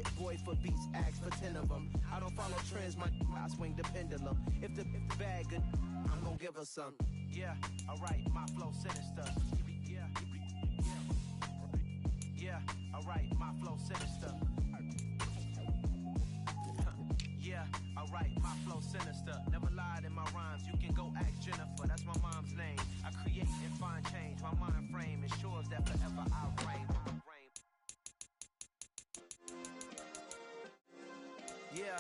hit boy for beats, ask for 10 of them. I don't follow trends, I swing the pendulum. If the bag good, I'm gonna give her some. Yeah, alright, my flow sinister. Yeah, alright, my flow sinister. Yeah, alright, my flow sinister. Never lied in my rhymes, you can go ask Jennifer, that's my mom's name. I create and find change, my mind frame ensures that forever I reign. Yeah.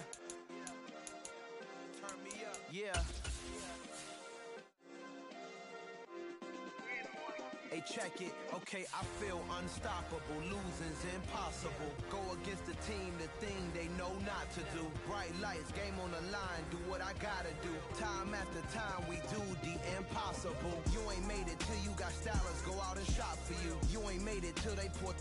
Turn me up. Yeah. Hey, check it. Okay, I feel unstoppable. Losing's impossible. Go against the team, the thing they know not to do. Bright lights, game on the line. Do what I gotta do. Time after time, we do the impossible. You ain't made it till you got stylers go out and shop for you. You ain't made it till they put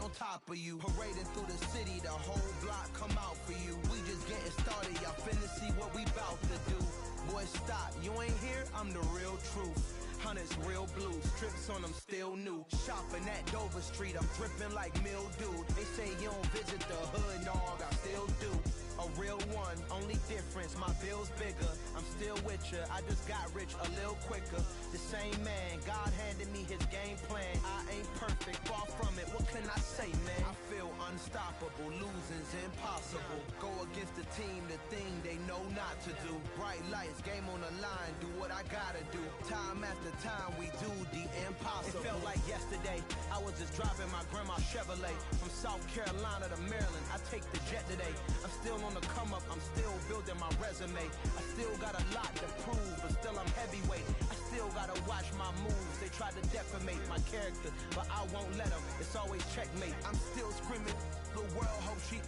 on top of you. Parading through the city, the whole block come out for you. We just getting started, y'all finna see what we bout to do. Boy, stop, you ain't here, I'm the real truth. Hunters, real blue, strips on them still new. Shopping at Dover Street, I'm dripping like mildew. They say you don't visit the hood, dog, I still do. A real one, only difference, my bill's bigger. I'm still with ya, I just got rich a little quicker. The same man, God handed me his game plan. I ain't perfect, far from it, what can I say, man? I feel unstoppable, losing's impossible. Go against the team, the thing they know not to do. Bright lights, game on the line, do what I gotta do. Time after time, we do the impossible. It felt like yesterday, I was just driving my grandma's Chevrolet. From South Carolina to Maryland, I take the jet today. I'm still on the come up, I'm still building my resume. I still got a lot to prove, but still I'm heavyweight. I still gotta watch my moves. They try to defamate my character, but I won't let them. It's always checkmate. I'm still screaming, the world hope she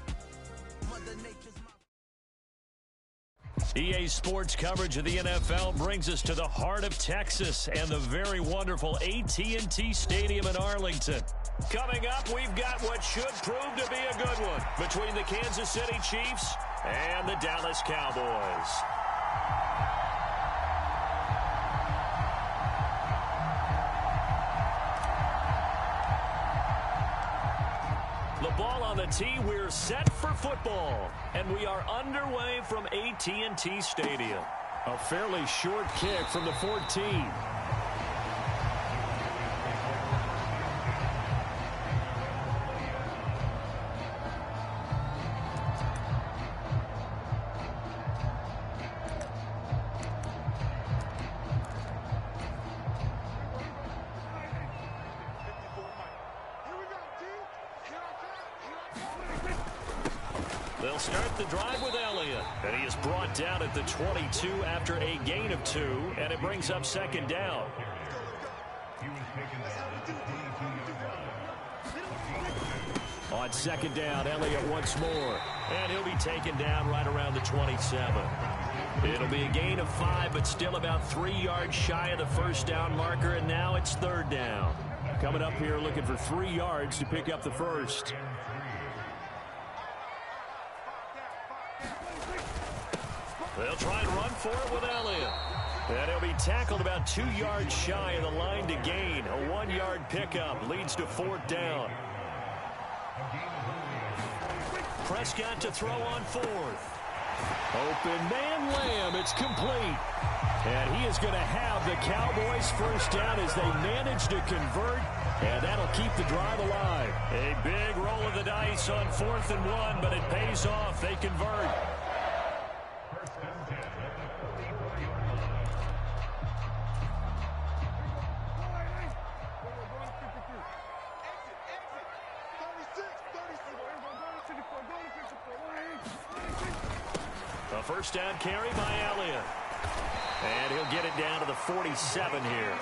Mother Nature's my EA Sports coverage of the NFL brings us to the heart of Texas and the very wonderful AT&T Stadium in Arlington. Coming up, we've got what should prove to be a good one between the Kansas City Chiefs and the Dallas Cowboys. The ball on the tee, we're set for football. And we are underway from AT&T Stadium. A fairly short kick from the 14. They'll start the drive with Elliott, and he is brought down at the 22 after a gain of 2, and it brings up second down. On second down, Elliott once more, and he'll be taken down right around the 27. It'll be a gain of 5, but still about 3 yards shy of the first down marker, and now it's third down. Coming up here looking for 3 yards to pick up the first. They'll try and run for it with Elliott. And he'll be tackled about 2 yards shy of the line to gain. A 1-yard pickup leads to fourth down. Prescott to throw on fourth. Open man, Lamb. It's complete. And he is going to have the Cowboys first down as they manage to convert. And that'll keep the drive alive. A big roll of the dice on 4th and 1, but it pays off. They convert. A first down carry by Elliott. And he'll get it down to the 47 here.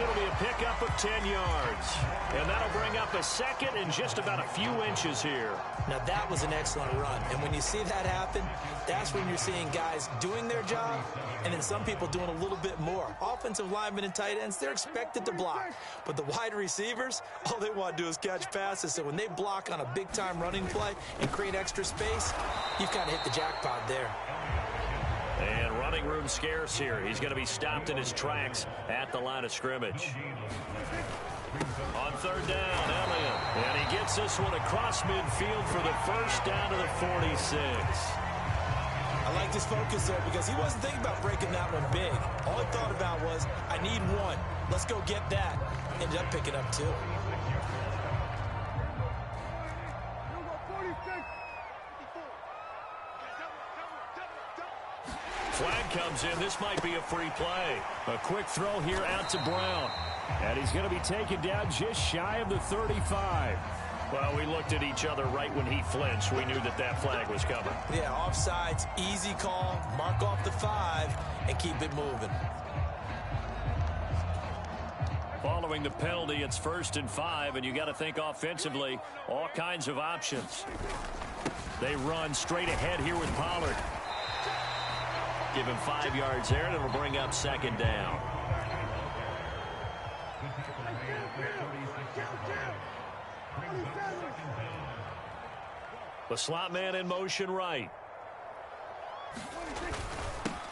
It'll be a pickup of 10 yards. And that'll bring up a second and just about a few inches here. Now that was an excellent run. And when you see that happen, that's when you're seeing guys doing their job and then some people doing a little bit more. Offensive linemen and tight ends, they're expected to block. But the wide receivers, all they want to do is catch passes. So when they block on a big-time running play and create extra space, you've kind of hit the jackpot there. And running room scarce here. He's going to be stopped in his tracks at the line of scrimmage. On third down, Elliott. And he gets this one across midfield for the first down to the 46. I like his focus there because he wasn't thinking about breaking that one big. All he thought about was, I need one. Let's go get that. Ended up picking up 2. Flag comes in. This might be a free play. A quick throw here out to Brown. And he's going to be taken down just shy of the 35. Well, we looked at each other right when he flinched. We knew that that flag was coming. Yeah, offsides, easy call. Mark off the 5 and keep it moving. Following the penalty, it's 1st and 5, and you got to think offensively, all kinds of options. They run straight ahead here with Pollard. Give him 5 yards there, and it'll bring up 2nd down. The slot man in motion right.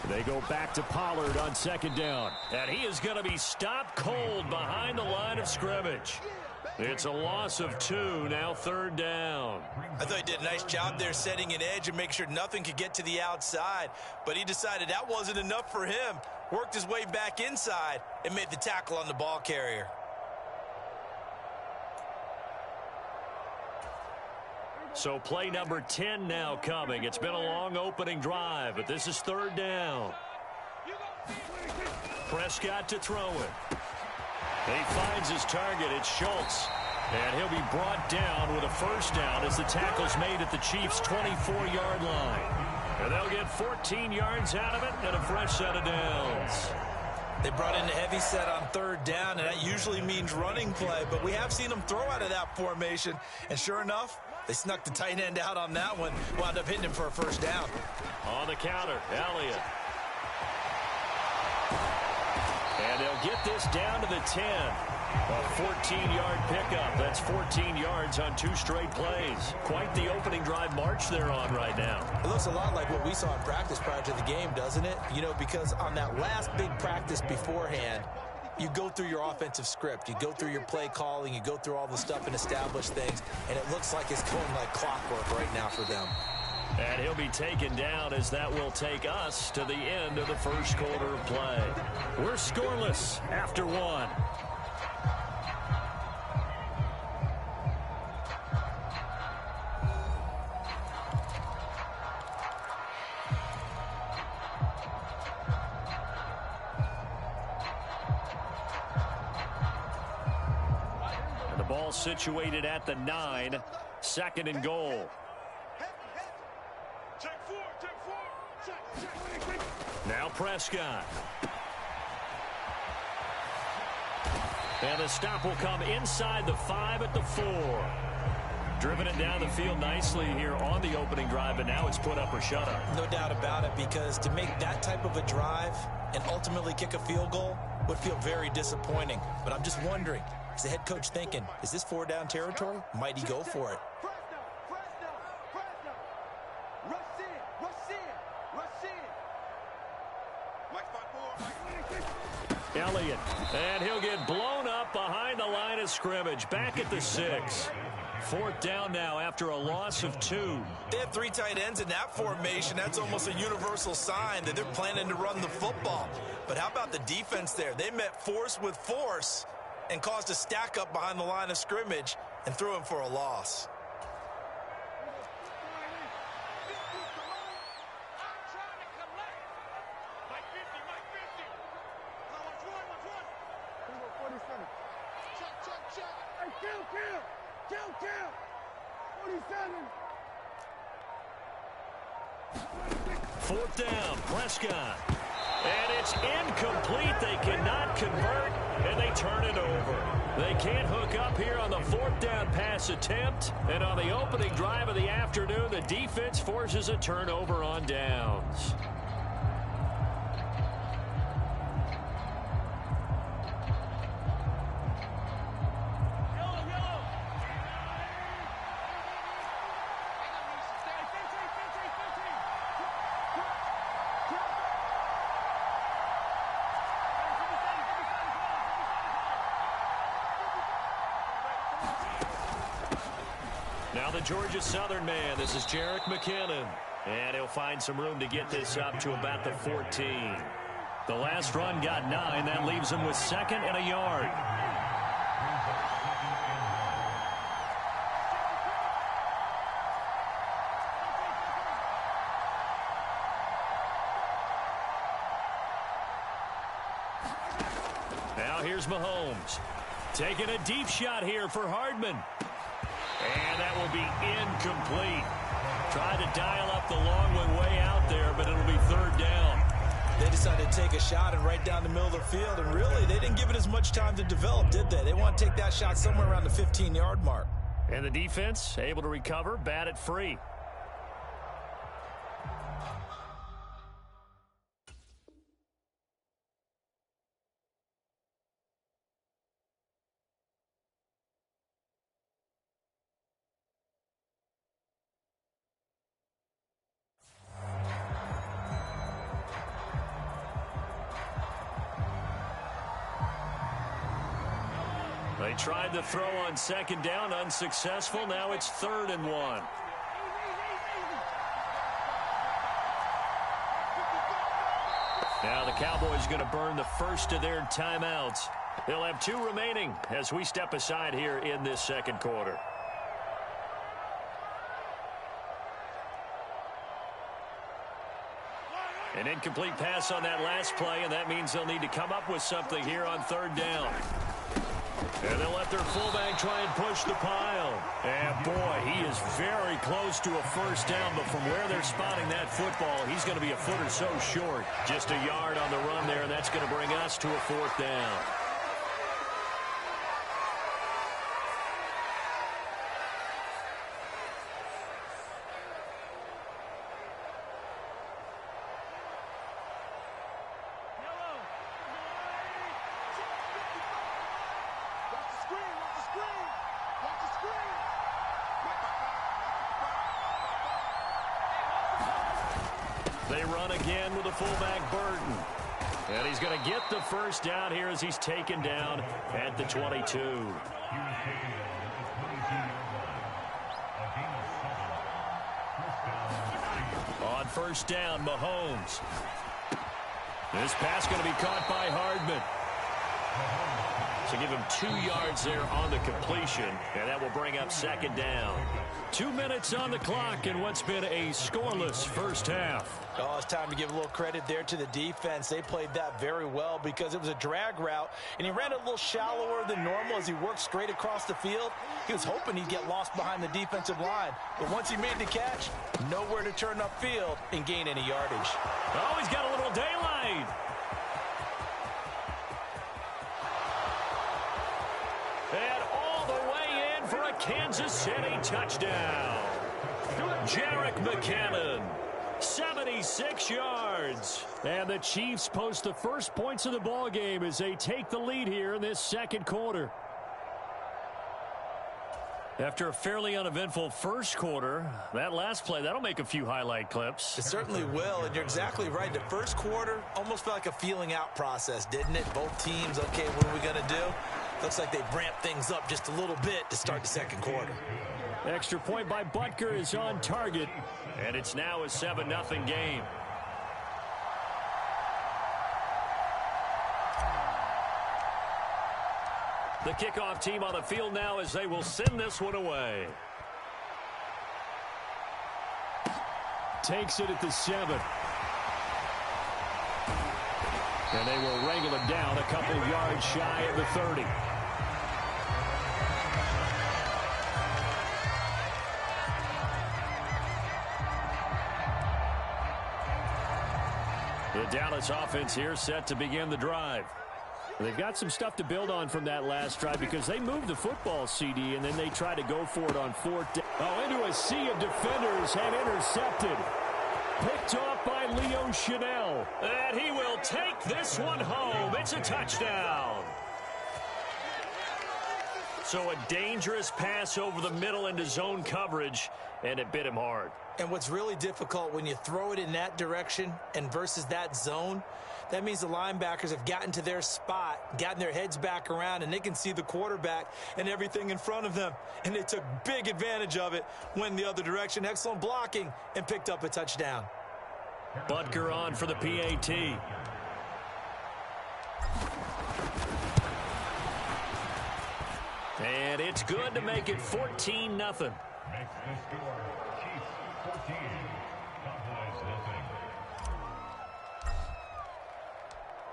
They go back to Pollard on 2nd down. And he is going to be stopped cold behind the line of scrimmage. It's a loss of 2, now 3rd down. I thought he did a nice job there setting an edge and make sure nothing could get to the outside. But he decided that wasn't enough for him. Worked his way back inside and made the tackle on the ball carrier. So play number 10 now coming. It's been a long opening drive, but this is 3rd down. Prescott to throw it. He finds his target. It's Schultz. And he'll be brought down with a 1st down as the tackle's made at the Chiefs' 24-yard line. And they'll get 14 yards out of it and a fresh set of downs. They brought in the heavy set on 3rd down, and that usually means running play. But we have seen them throw out of that formation. And sure enough, they snuck the tight end out on that one. Wound up hitting him for a 1st down. On the counter, Elliott. And they'll get this down to the 10. A 14-yard pickup. That's 14 yards on 2 straight plays. Quite the opening drive march they're on right now. It looks a lot like what we saw in practice prior to the game, doesn't it? You know, because on that last big practice beforehand, you go through your offensive script. You go through your play calling. You go through all the stuff and establish things. And it looks like it's going like clockwork right now for them. And he'll be taken down as that will take us to the end of the 1st quarter of play. We're scoreless after 1. And the ball situated at the 9, 2nd and goal. Now Prescott. And the stop will come inside the 5 at the 4. Driven it down the field nicely here on the opening drive, and now it's put up or shut up. No doubt about it, because to make that type of a drive and ultimately kick a field goal would feel very disappointing. But I'm just wondering, is the head coach thinking, is this 4-down territory? Might he go for it? Elliott, and he'll get blown up behind the line of scrimmage. Back at the 6. 4th down now after a loss of 2. They have 3 tight ends in that formation. That's almost a universal sign that they're planning to run the football. But how about the defense there? They met force with force and caused a stack up behind the line of scrimmage and threw him for a loss. Fourth down, Prescott. And it's incomplete. They cannot convert, and they turn it over. They can't hook up here on the 4th down pass attempt. And on the opening drive of the afternoon, the defense forces a turnover on downs. the Georgia Southern man, this is Jerick McKinnon. And he'll find some room to get this up to about the 14. The last run got 9. That leaves him with 2nd and a yard. Now here's Mahomes. Taking a deep shot here for Hardman. And that will be incomplete. Tried to dial up the long one way out there, but it'll be 3rd down. They decided to take a shot and right down the middle of the field, and really, they didn't give it as much time to develop, did they? They want to take that shot somewhere around the 15-yard mark. And the defense able to recover, bat it free. They tried to throw on 2nd down, unsuccessful. Now it's 3rd and 1. Now the Cowboys going to burn the first of their timeouts. They'll have 2 remaining as we step aside here in this 2nd quarter. An incomplete pass on that last play, and that means they'll need to come up with something here on 3rd down. And they'll let their fullback try and push the pile. And, boy, he is very close to a 1st down, but from where they're spotting that football, he's going to be a foot or so short. Just a yard on the run there, and that's going to bring us to a 4th down. They run again with the fullback Burton. And he's going to get the 1st down here as he's taken down at the 22. On 1st down, Mahomes. This pass going to be caught by Hardman. So give him 2 yards there on the completion, and that will bring up 2nd down. 2 minutes on the clock in what's been a scoreless first half. Oh, it's time to give a little credit there to the defense. They played that very well because it was a drag route, and he ran it a little shallower than normal as he worked straight across the field. He was hoping he'd get lost behind the defensive line, but once he made the catch, nowhere to turn upfield and gain any yardage. Oh, he's got a little daylight. And all the way in for a Kansas City touchdown. Jerick McKinnon, 76 yards. And the Chiefs post the first points of the ball game as they take the lead here in this 2nd quarter. After a fairly uneventful first quarter, that last play, that'll make a few highlight clips. It certainly will, and you're exactly right. The first quarter almost felt like a feeling out process, didn't it? Both teams, okay, what are we going to do? Looks like they ramped things up just a little bit to start the 2nd quarter. Extra point by Butker is on target, and it's now a 7-0 game. The kickoff team on the field now as they will send this one away. Takes it at the 7. And they will wrangle it down a couple of yards shy of the 30. The Dallas offense here set to begin the drive. They've got some stuff to build on from that last drive because they moved the football, CD, and then they try to go for it on 4th down. Oh, into a sea of defenders and intercepted. Picked off by Leo Chanel. And he will take this one home. It's a touchdown. So a dangerous pass over the middle into zone coverage, and it bit him hard. And what's really difficult when you throw it in that direction and versus that zone, that means the linebackers have gotten to their spot, gotten their heads back around, and they can see the quarterback and everything in front of them. And they took big advantage of it, went the other direction, excellent blocking, and picked up a touchdown. Butker on for the PAT. And it's good to make it 14-0. Makes the score Chiefs 14, Cowboys nothing.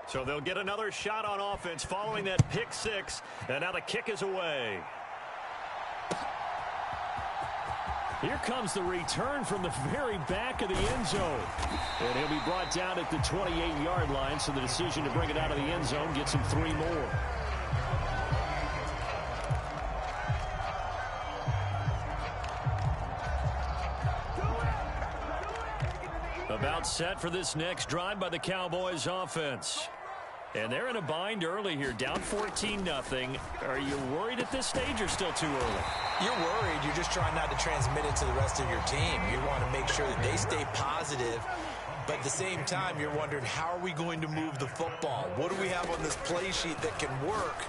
So they'll get another shot on offense following that pick six. And now the kick is away. Here comes the return from the very back of the end zone. And he'll be brought down at the 28-yard line, so the decision to bring it out of the end zone gets him 3 more. About set for this next drive by the Cowboys offense. And they're in a bind early here, down 14-0. Are you worried at this stage or still too early? You're worried. You're just trying not to transmit it to the rest of your team. You want to make sure that they stay positive. But at the same time, you're wondering, how are we going to move the football? What do we have on this play sheet that can work?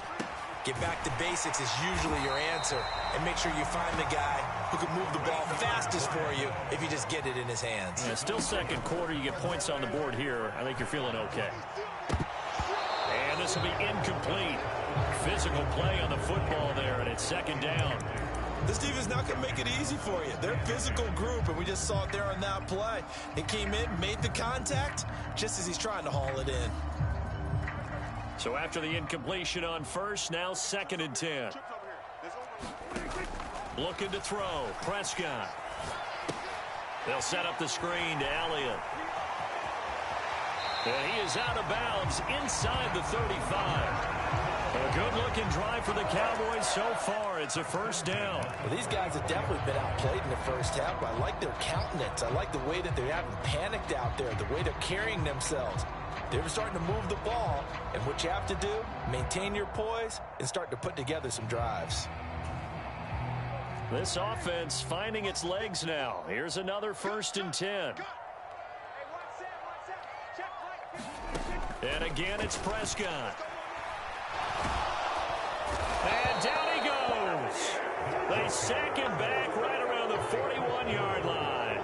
Get back to basics is usually your answer. And make sure you find the guy who can move the ball fastest for you if you just get it in his hands. Yeah, still second quarter. You get points on the board here. I think you're feeling okay. And this will be incomplete. Physical play on the football there, and it's second down. This defense is not going to make it easy for you. They're a physical group, and we just saw it there on that play. It came in, made the contact, just as he's trying to haul it in. So after the incompletion on first, now 2nd and 10. Looking to throw. Prescott. They'll set up the screen to Elliott. And he is out of bounds inside the 35. A good-looking drive for the Cowboys so far. It's a first down. Well, these guys have definitely been outplayed in the first half, but I like their countenance. I like the way that they haven't panicked out there, the way they're carrying themselves. They're starting to move the ball, and what you have to do, maintain your poise and start to put together some drives. This offense finding its legs now. Here's another 1st and 10. And again, it's Prescott. And down he goes. They sack him back right around the 41-yard line.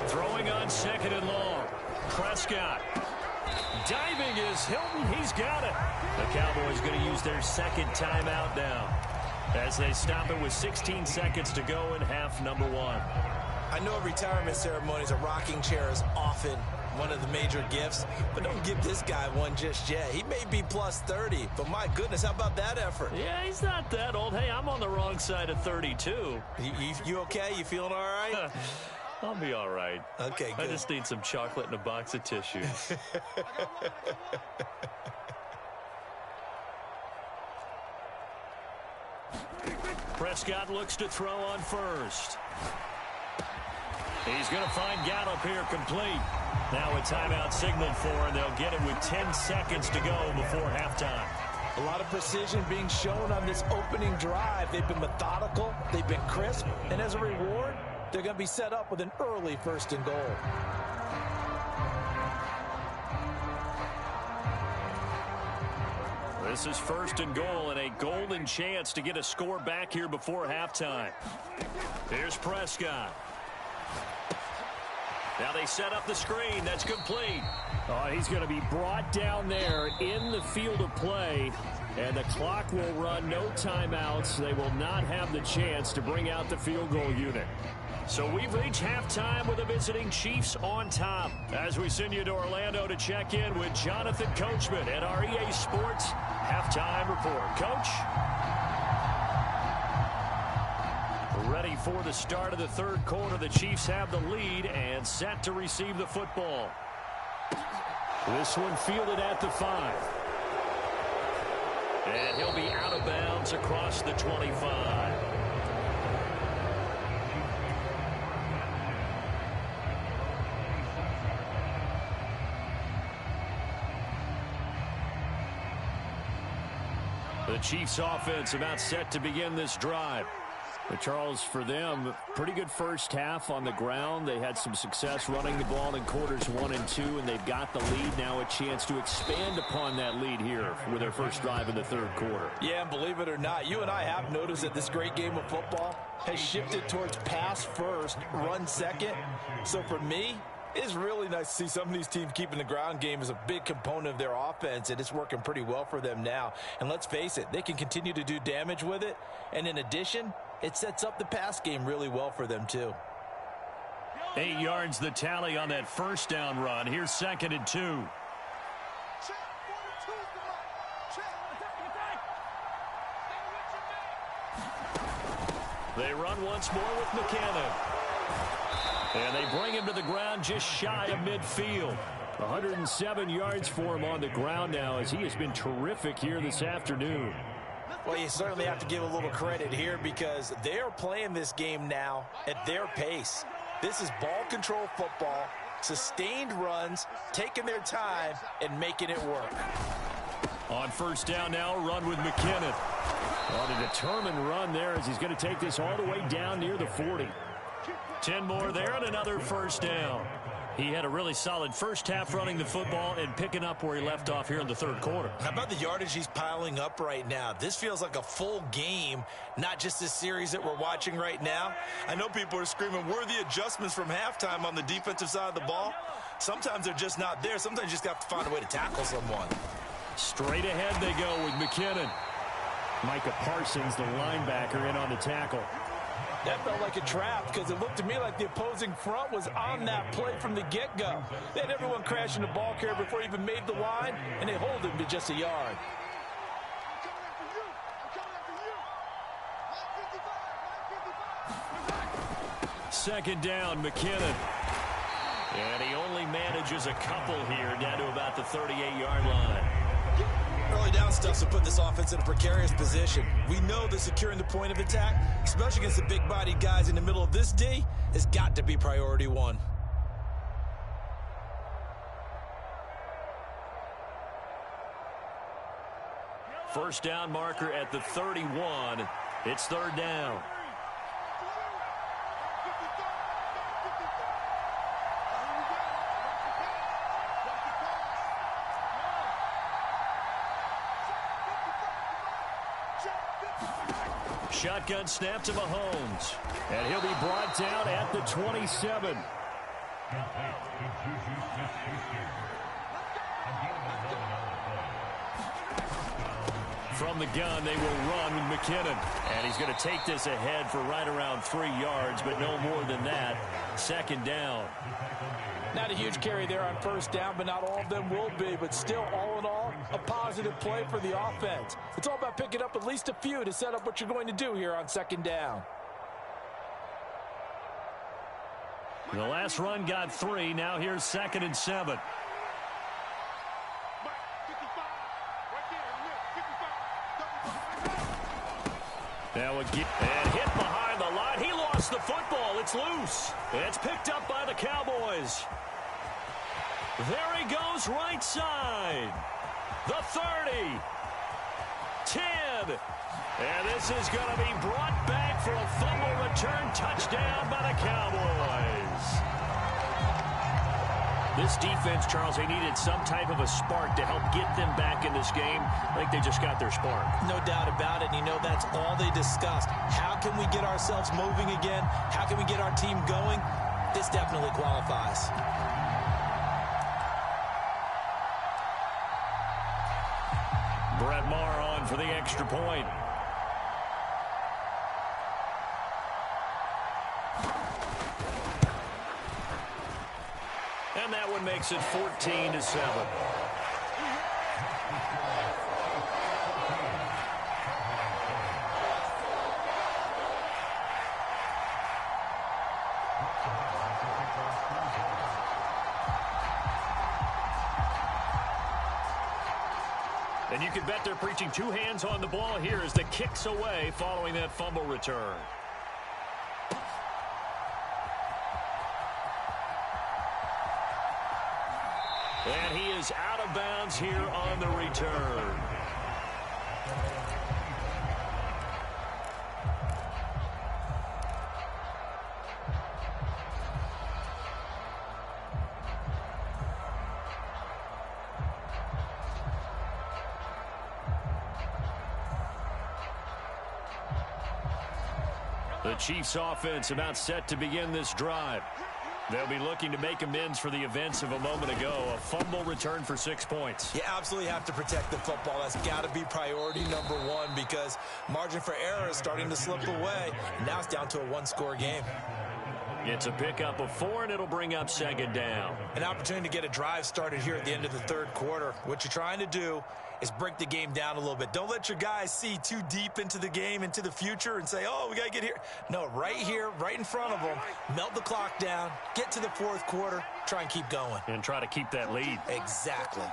Throwing on 2nd and long. Prescott. Diving is Hilton. He's got it. The Cowboys going to use their 2nd timeout now as they stop it with 16 seconds to go in half number 1. I know retirement ceremonies, a rocking chair is often one of the major gifts, but don't give this guy one just yet. He may be plus 30, but my goodness, how about that effort? Yeah, he's not that old. Hey, I'm on the wrong side of 32. You okay? You feeling all right? I'll be all right. Okay, good. I just need some chocolate and a box of tissues. Prescott looks to throw on first. He's going to find Gallup here complete. Now a timeout signaled for, and they'll get it with 10 seconds to go before halftime. A lot of precision being shown on this opening drive. They've been methodical, they've been crisp, and as a reward, they're going to be set up with an early 1st and goal. This is 1st and goal and a golden chance to get a score back here before halftime. Here's Prescott. Now they set up the screen. That's complete. He's going to be brought down there in the field of play, and the clock will run. No timeouts. They will not have the chance to bring out the field goal unit. So we've reached halftime with the visiting Chiefs on top. As we send you to Orlando to check in with Jonathan Coachman at our EA Sports Halftime Report. Coach? Ready for the start of the 3rd quarter. The Chiefs have the lead and set to receive the football. This one fielded at the 5. And he'll be out of bounds across the 25. The Chiefs offense about set to begin this drive. But Charles, for them, pretty good first half on the ground. They had some success running the ball in quarters 1 and 2, and they've got the lead. Now a chance to expand upon that lead here with their first drive in the third quarter. Yeah, and believe it or not, you and I have noticed that this great game of football has shifted towards pass first, run second. So for me, it's really nice to see some of these teams keeping the ground game as a big component of their offense, and it's working pretty well for them now. And let's face it, they can continue to do damage with it. And in addition, it sets up the pass game really well for them, too. 8 yards the tally on that first down run. Here's 2nd and 2. They run once more with McKinnon. And they bring him to the ground just shy of midfield. 107 yards for him on the ground now, as he has been terrific here this afternoon. Well, you certainly have to give a little credit here because they are playing this game now at their pace. This is ball control football, sustained runs, taking their time, and making it work. On first down now, run with McKinnon. On a determined run there as he's going to take this all the way down near the 40. 10 more there and another first down. He had a really solid first half running the football and picking up where he left off here in the third quarter. How about the yardage he's piling up right now? This feels like a full game, not just this series that we're watching right now. I know people are screaming, where are the adjustments from halftime on the defensive side of the ball? Sometimes they're just not there. Sometimes you just have to find a way to tackle someone. Straight ahead they go with McKinnon. Micah Parsons, the linebacker, in on the tackle. That felt like a trap because it looked to me like the opposing front was on that play from the get-go. They had everyone crashing the ball carrier before he even made the line, and they hold him to just a yard. Second down, McKinnon. And he only manages a couple here down to about the 38-yard line. Early down stuff to put this offense in a precarious position. We know that securing the point of attack, especially against the big-bodied guys in the middle of this D, has got to be priority one. First down marker at the 31. It's third down. Shotgun snap to Mahomes. And he'll be brought down at the 27. From the gun, they will run with McKinnon. And he's going to take this ahead for right around 3 yards, but no more than that. Second down. Not a huge carry there on first down, but not all of them will be. But still, all in all, a positive play for the offense. It's all about picking up at least a few to set up what you're going to do here on second down. The last run got 3. Now here's 2nd and 7. Now again, and hit behind the line. He lost the football. It's loose. It's picked up by the Cowboys. There he goes, right side. The 30. 10. And this is going to be brought back for a fumble return touchdown by the Cowboys. This defense, Charles, they needed some type of a spark to help get them back in this game. I think they just got their spark. No doubt about it. And you know, that's all they discussed. How can we get ourselves moving again? How can we get our team going? This definitely qualifies. Brett Maher on for the extra point. And that one makes it 14-7. And you can bet they're preaching 2 hands on the ball here as the kick's away following that fumble return. And he is out of bounds here on the return. The Chiefs offense about set to begin this drive. They'll be looking to make amends for the events of a moment ago. A fumble return for 6 points. You absolutely have to protect the football. That's got to be priority number one because margin for error is starting to slip away. Now it's down to a one-score game. It's a pickup of 4, and it'll bring up second down. An opportunity to get a drive started here at the end of the third quarter. What you're trying to do is break the game down a little bit. Don't let your guys see too deep into the game, into the future, and say, oh, we got to get here. No, right here, right in front of them, melt the clock down, get to the fourth quarter, try and keep going. And try to keep that lead. Exactly.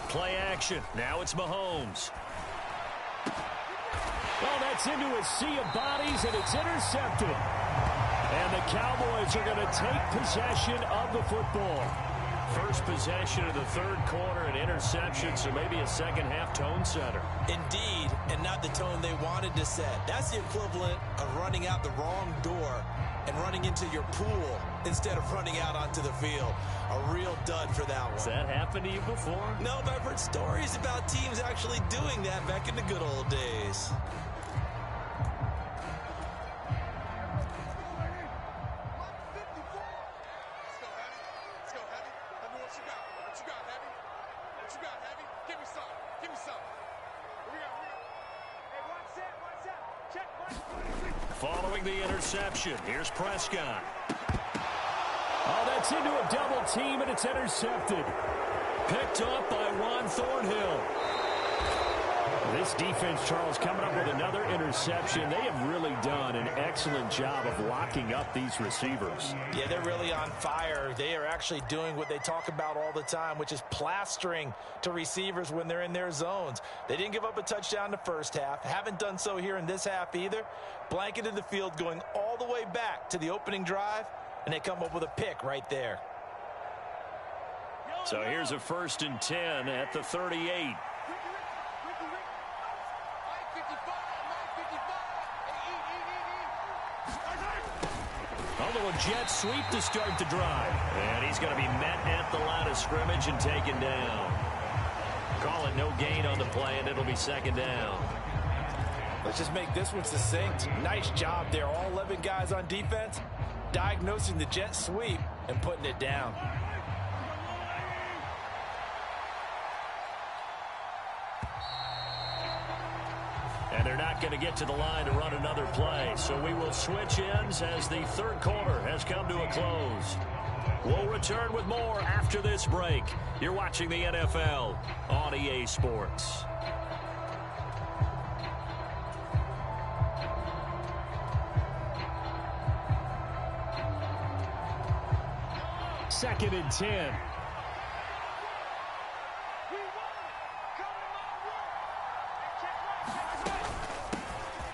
Play action. Now it's Mahomes. Well, that's into a sea of bodies, and it's intercepted. And the Cowboys are going to take possession of the football. First possession of the third quarter, an interception, so maybe a second-half tone setter. Indeed, and not the tone they wanted to set. That's the equivalent of running out the wrong door and running into your pool instead of running out onto the field. A real dud for that one. Has that happened to you before? No, but I've heard stories about teams actually doing that back in the good old days. Following the interception, here's Prescott. Oh, that's into a double team, and it's intercepted. Picked up by Juan Thornhill. This defense, Charles, coming up with another interception. They have really done an excellent job of locking up these receivers. Yeah, they're really on fire. They are actually doing what they talk about all the time, which is plastering to receivers when they're in their zones. They didn't give up a touchdown in the first half. Haven't done so here in this half either. Blanketed the field going all the way back to the opening drive, and they come up with a pick right there. So here's a 1st and 10 at the 38. A little jet sweep to start the drive. And he's going to be met at the line of scrimmage and taken down. Call it no gain on the play, and it'll be second down. Let's just make this one succinct. Nice job there. All 11 guys on defense diagnosing the jet sweep and putting it down. And they're not going to get to the line to run another play. So we will switch ends as the third quarter has come to a close. We'll return with more after this break. You're watching the NFL on EA Sports. Second and 10.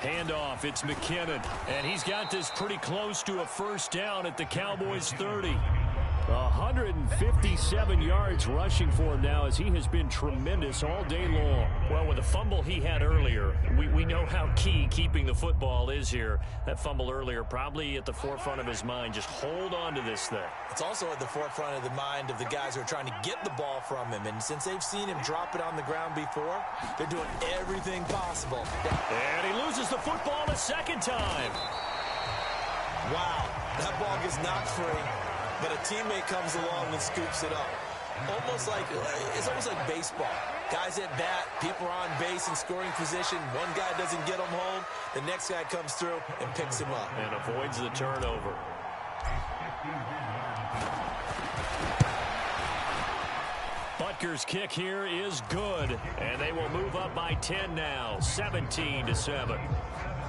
Handoff, it's McKinnon, and he's got this pretty close to a first down at the Cowboys' 30. 157 yards rushing for him now as he has been tremendous all day long. Well, with the fumble he had earlier, we know how key keeping the football is here. That fumble earlier probably at the forefront of his mind. Just hold on to this thing. It's also at the forefront of the mind of the guys who are trying to get the ball from him. And since they've seen him drop it on the ground before, they're doing everything possible. And he loses the football a second time. Wow, that ball gets knocked free. But a teammate comes along and scoops it up. It's almost like baseball. Guys at bat, people are on base in scoring position. One guy doesn't get him home. The next guy comes through and picks him up. And avoids the turnover. Butker's kick here is good. And they will move up by 10 now, 17-7.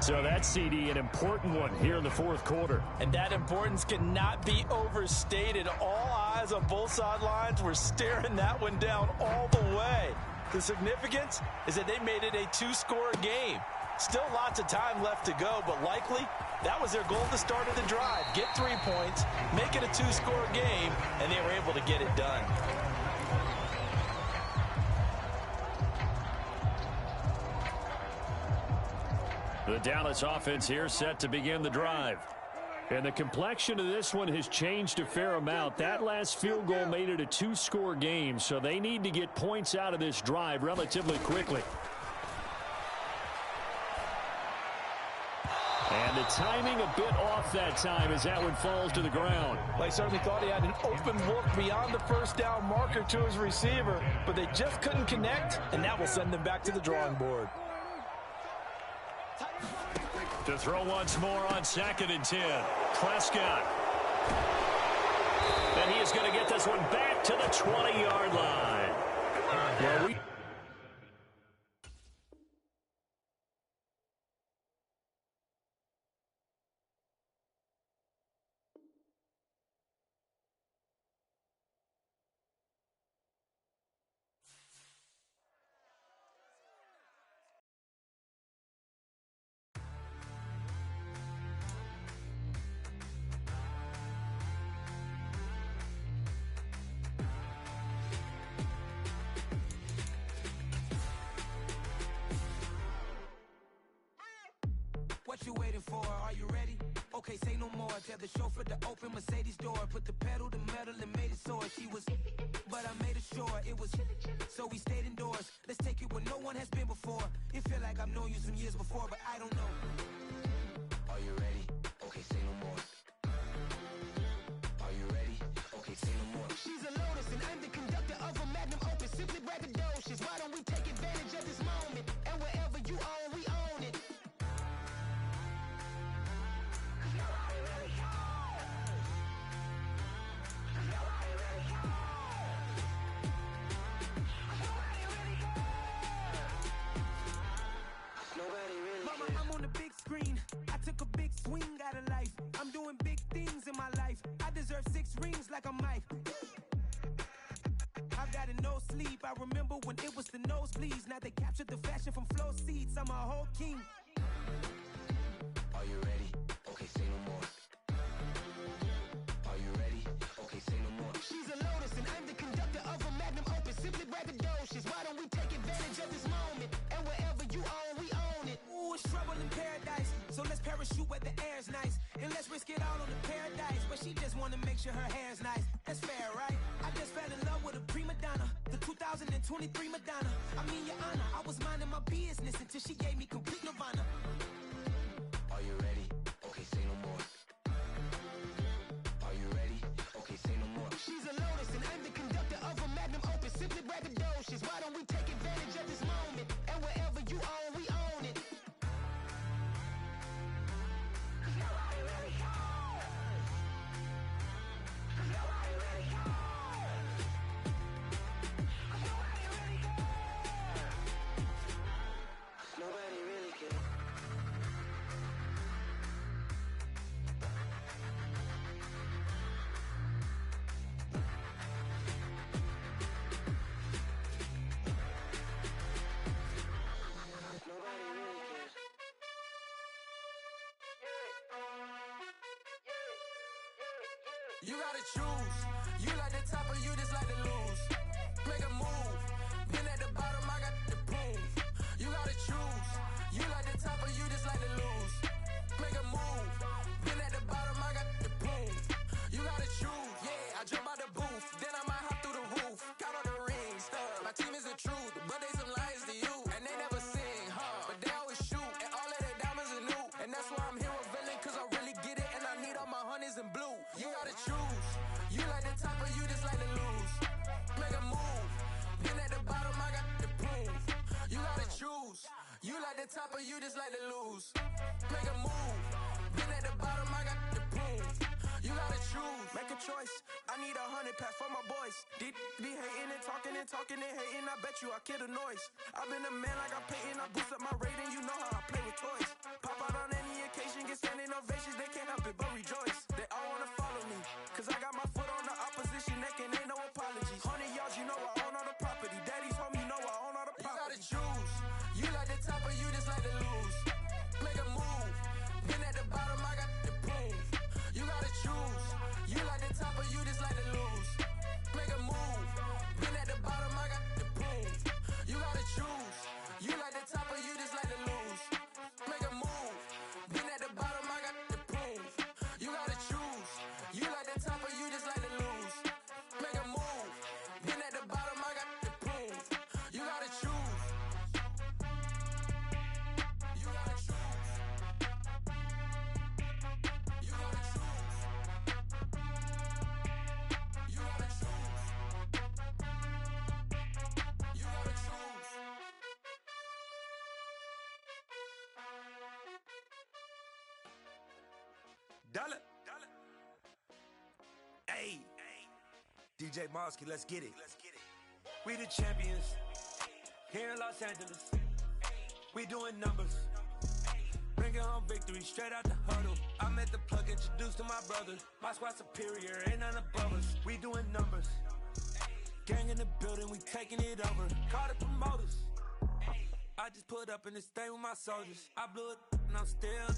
So that's, CD, an important one here in the fourth quarter. And that importance cannot be overstated. All eyes on both sidelines were staring that one down all the way. The significance is that they made it a two-score game. Still lots of time left to go, but likely that was their goal at the start of the drive. Get 3 points, make it a two-score game, and they were able to get it done. The Dallas offense here set to begin the drive. And the complexion of this one has changed a fair amount. That last field goal made it a two-score game, so they need to get points out of this drive relatively quickly. And the timing a bit off that time as that one falls to the ground. Well, he certainly thought he had an open look beyond the first down marker to his receiver, but they just couldn't connect, and that will send them back to the drawing board. To throw once more on 2nd and 10. Prescott. And he is going to get this one back to the 20-yard line. Well, What you waiting for? Are you ready? Okay, say no more. Tell the chauffeur to open Mercedes door. Put the pedal to metal and made it soar. She was, but I made it sure it was. So we stayed indoors. Let's take it where no one has been before. It feel like I've known you some years before, but I don't know. Are you ready? Okay, say no more. Are you ready? Okay, say no more. She's a Lotus and I'm the conductor of a Magnum Opus. Simply braggadocious. Why don't we take advantage of this moment? And wherever you own, we own it. Mama, I'm on the big screen. I took a big swing out of life. I'm doing big things in my life. I deserve 6 rings like a Mike. I've got no sleep. I remember when it was the nosebleeds. Now they captured the fashion from flow seats. I'm a whole king. Are you ready? Okay, say no more. Are you ready? Okay, say no more. She's a Lotus and I'm the conductor of a Magnum Opus. Simply braggadocious. Why don't we take advantage of this moment? And wherever you own, we own it. Ooh, it's trouble in paradise. So let's parachute where the air's nice. And let's risk it all on the paradise. But she just wanna make sure her hair's nice. That's fair, right? I just fell in love with a prima donna. The 2023 Madonna. I mean, your honor, I was minding my business until she gave me complete nirvana. Are you ready? Okay, say no more. Are you ready? Okay, say no more. She's a Lotus and I'm the conductor of a Magnum Opus. Simply braggadocious. Why don't we take advantage of this moment? And wherever you own, we own it. Nobody really cares. Nobody really cares. You gotta choose. You like the top or you just like to lose. Make a move. Been at the bottom, I got the proof. You gotta choose. You like the top or you just like to lose. Make a move. Been at the bottom, I got the proof. You gotta choose. Yeah, I jump out the booth. Then I might hop through the roof. Count on the rings, stuff. My team is the truth, but they some lies to you. And they never sing, but they always shoot. And all of their diamonds are new. And that's why I'm here with villain, cause I really get it. And I need all my honeys in blue. You gotta choose. You like the top or you just like to lose. Make a move. Been at the bottom, I got the proof. You gotta choose. You like the top or you just like to lose. Make a move. Been at the bottom, I got the proof. You gotta choose. Make a choice. I need 100 pack for my boys. Be hating and talking and talking and hating. I bet you I kill the noise. I've been a man like I'm Peyton. I boost up my rating. You know how I play with toys. Pop out on any occasion, get standing ovations. They can't help it but rejoice. They all wanna follow me, cause I got my foot on the opposition neck and ain't no apologies. 100 yards, you know I own all the property. Daddy's home, you know I own all the property. You gotta choose. You like the top or you just like to lose. Make a move. Been at the bottom, I got the proof. You gotta choose. You like the top or you just like to lose. Make a move. Been at the bottom, I got the proof. You gotta choose. You like the top or you just like to lose. Make a move. Been at the bottom, I got the proof. Dollar. Hey. DJ Mosky, let's get it. We the champions. Here in Los Angeles. We doing numbers. Bringing home victory straight out the huddle. I'm at the plug, introduced to my brother. My squad superior, ain't none above us. We doing numbers. Gang in the building, we taking it over. Call the promoters. I just put up in this thing with my soldiers. I blew it and I'm still.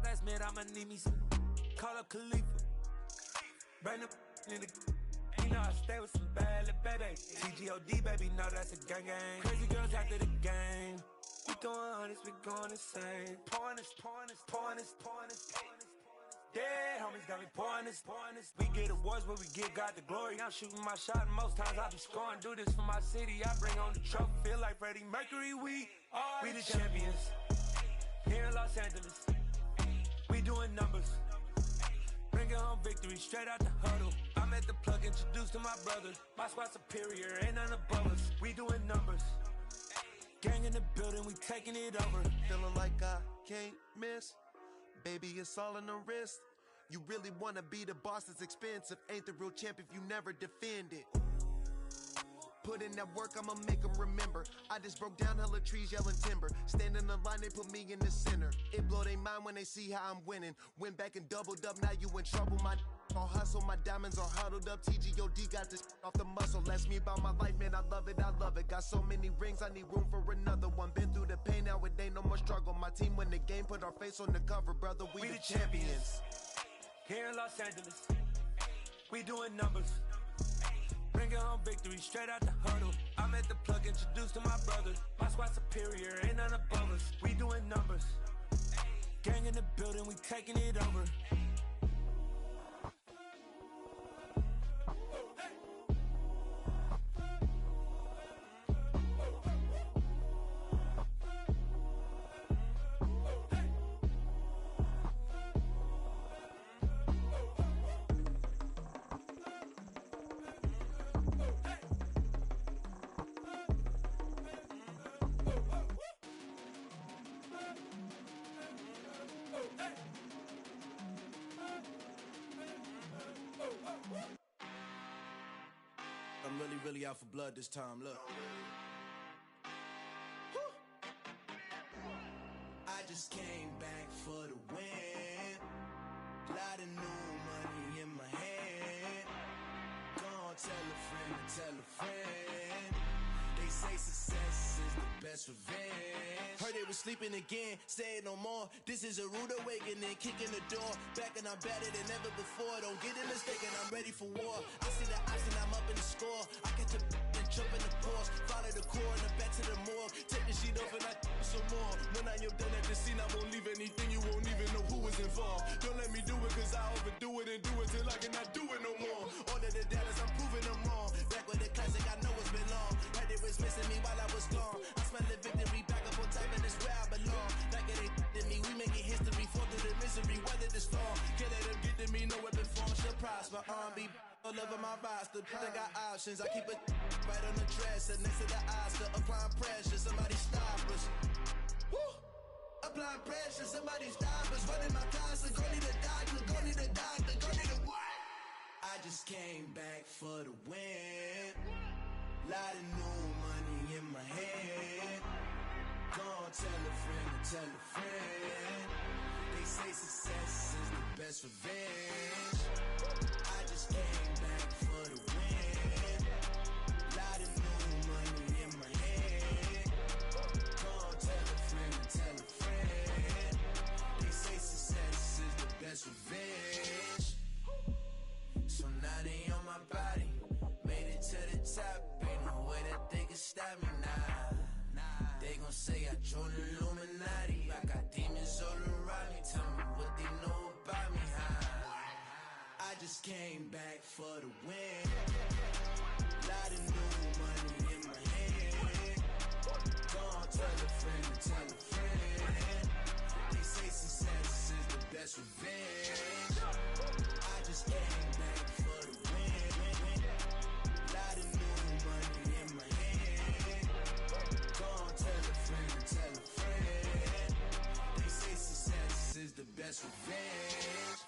Last minute I'ma need me some. Call up Khalifa. Bring the in the. You know I stay with some bad little baby. TGOD baby, know that's a gang gang. Crazy girls after the game. We throwing hundreds, we going insane. Pouring this. Dead homies got me pouring this. We get awards where we give God the glory. I'm shooting my shot and most times I be scoring. Do this for my city, I bring on the trophy. Feel like Freddie Mercury, we the champions. Here in Los Angeles, we doing numbers. Bringing home victory straight out the huddle. I'm at the plug, introduced to my brother. My squad superior, ain't none above us. We doing numbers. Gang in the building, we taking it over. Feeling like I can't miss. Baby, it's all in the wrist. You really wanna be the boss, it's expensive. Ain't the real champ if you never defend it. Put in that work, I'ma make them remember. I just broke down hella trees, yelling timber. Stand in the line, they put me in the center. It blow their mind when they see how I'm winning. Went back and doubled up, now you in trouble. My all hustle, my diamonds are huddled up. TGOD got this off the muscle. Ask me about my life, man, I love it. Got so many rings, I need room for another one. Been through the pain, now it ain't no more struggle. My team win the game, put our face on the cover, brother. We the champions. Here in Los Angeles, we doing numbers. Bringing home victory straight out the huddle. I'm at the plug, introduced to my brother. My squad superior, ain't none above us. We doing numbers. Gang in the building, we taking it over. I'm really out for blood this time, look. I just came back for the win. Lot of new money in my hand. Gonna tell a friend. They say success is the best revenge. Heard they was sleeping again, say it no more. This is a rude awakening, kicking the door. Back and I'm better than ever before. Don't get it mistaken, I'm ready for war. I see the option, I'm up in the score. I catch a and jump in the Porsche. Follow the core and back to the morgue. Take the sheet off and I some more. When I am done at the scene, I won't leave anything. You won't even know who was involved. Don't let me do it, cause I overdo it and do it till I cannot do it no more. All of the doubters, I'm proving them wrong. Back with the classic, I know it's been long. Heard they was missing me while I was gone. I smell the victory, back up on time, and it's where I belong. Like it ain't to me, we making history. Fall through the misery, weather the storm. Can't let them get to me, no weapon form should prosper. R&B all over my roster, I got options. I keep it right on the dresser, next to the Oscar. Applying pressure, somebody stop us. Woo! Applying pressure, somebody stop us. Running my closet, go need a doctor, go need a doctor, go need a what? I just came back for the win. Lot of new money in my hand. Gonna tell a friend. They say success is the best revenge. I just came back for the win. Lot of new money in my hand. Gonna tell a friend. They say success is the best revenge. So now they on my body. Made it to the top. Ain't no way that they can stop me now. They gon' say I joined the Illuminati. I got demons all around me. Tell me what they know about me, huh? I just came back for the win. Lot of new money in my hand. Gonna tell a friend. They say success is the best revenge. I just came back for the win. Lot of new money in my hand. Gonna tell a friend. They say success is the best revenge.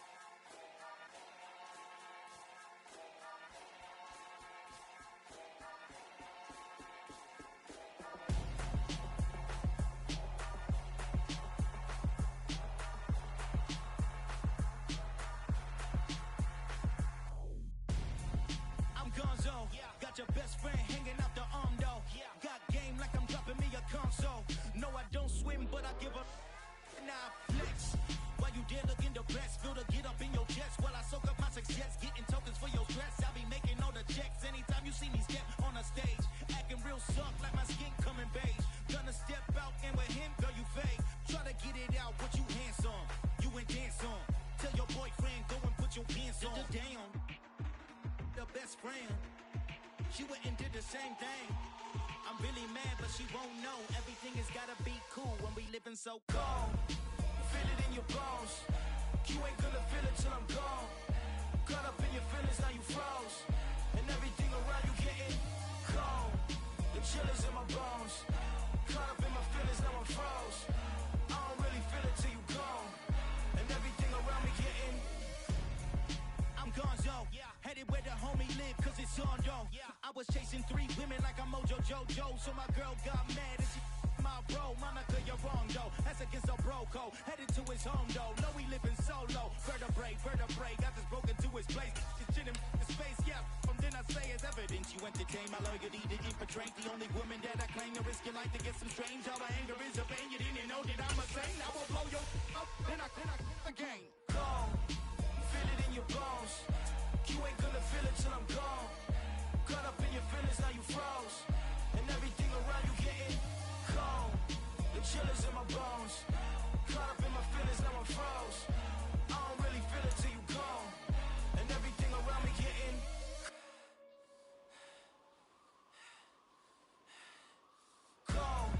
feel to get up in your chest while I soak up my success, getting tokens for your stress. I'll be making all the checks anytime you see me step on a stage, acting real soft like my skin coming beige. Gonna step out and with him, girl, you fake. Try to get it out, but you handsome, you ain't dance on. Tell your boyfriend, go and put your pants on. Down, the best friend, she went and did the same thing. I'm really mad, but she won't know. Everything has gotta be cool when we living so cold. Feel it in your bones. You ain't gonna feel it till I'm gone. Caught up in your feelings, now you froze. And everything around you getting cold. The chill is in my bones. Caught up in my feelings, now I'm froze. I don't really feel it till you gone. And everything around me getting, I'm gonzo. Headed where the homie live, cause it's on though. I was chasing 3 women like I'm Mojo Jojo. So my girl got mad and she my bro. Monica, you're wrong though. That's against a bro code. Headed to his home though. No, we living solo. Vertebrae. Got this broken to his place. This shit in his face, yeah. From then I say it's evidence. You entertain my loyalty to infiltrate. The only woman that I claim to risk your life to get some strange. All my anger is a pain. You didn't know that I'm a saint. I will blow your up. Then I again. Gone. Feel it in your bones. You ain't gonna feel it till I'm gone. Caught up in your feelings, now you froze. And everything around you getting cold. The chill is in my bones. Caught up in my feelings, now I'm froze. I don't really feel it till you gone. And everything around me getting cold.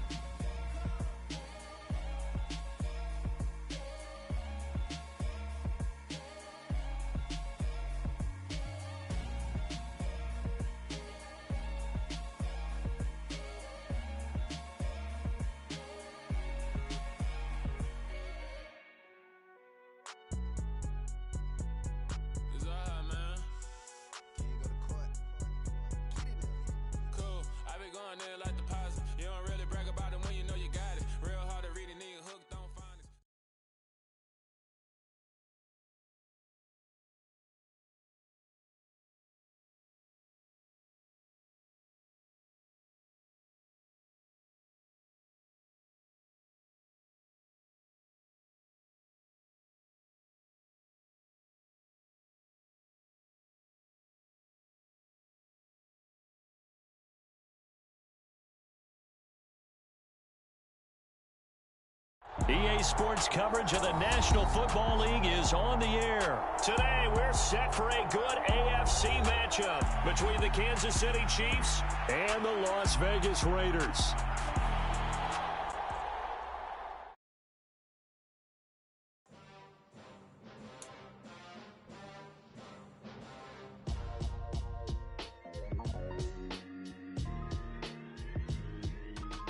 EA Sports coverage of the National Football League is on the air. Today, we're set for a good AFC matchup between the Kansas City Chiefs and the Las Vegas Raiders.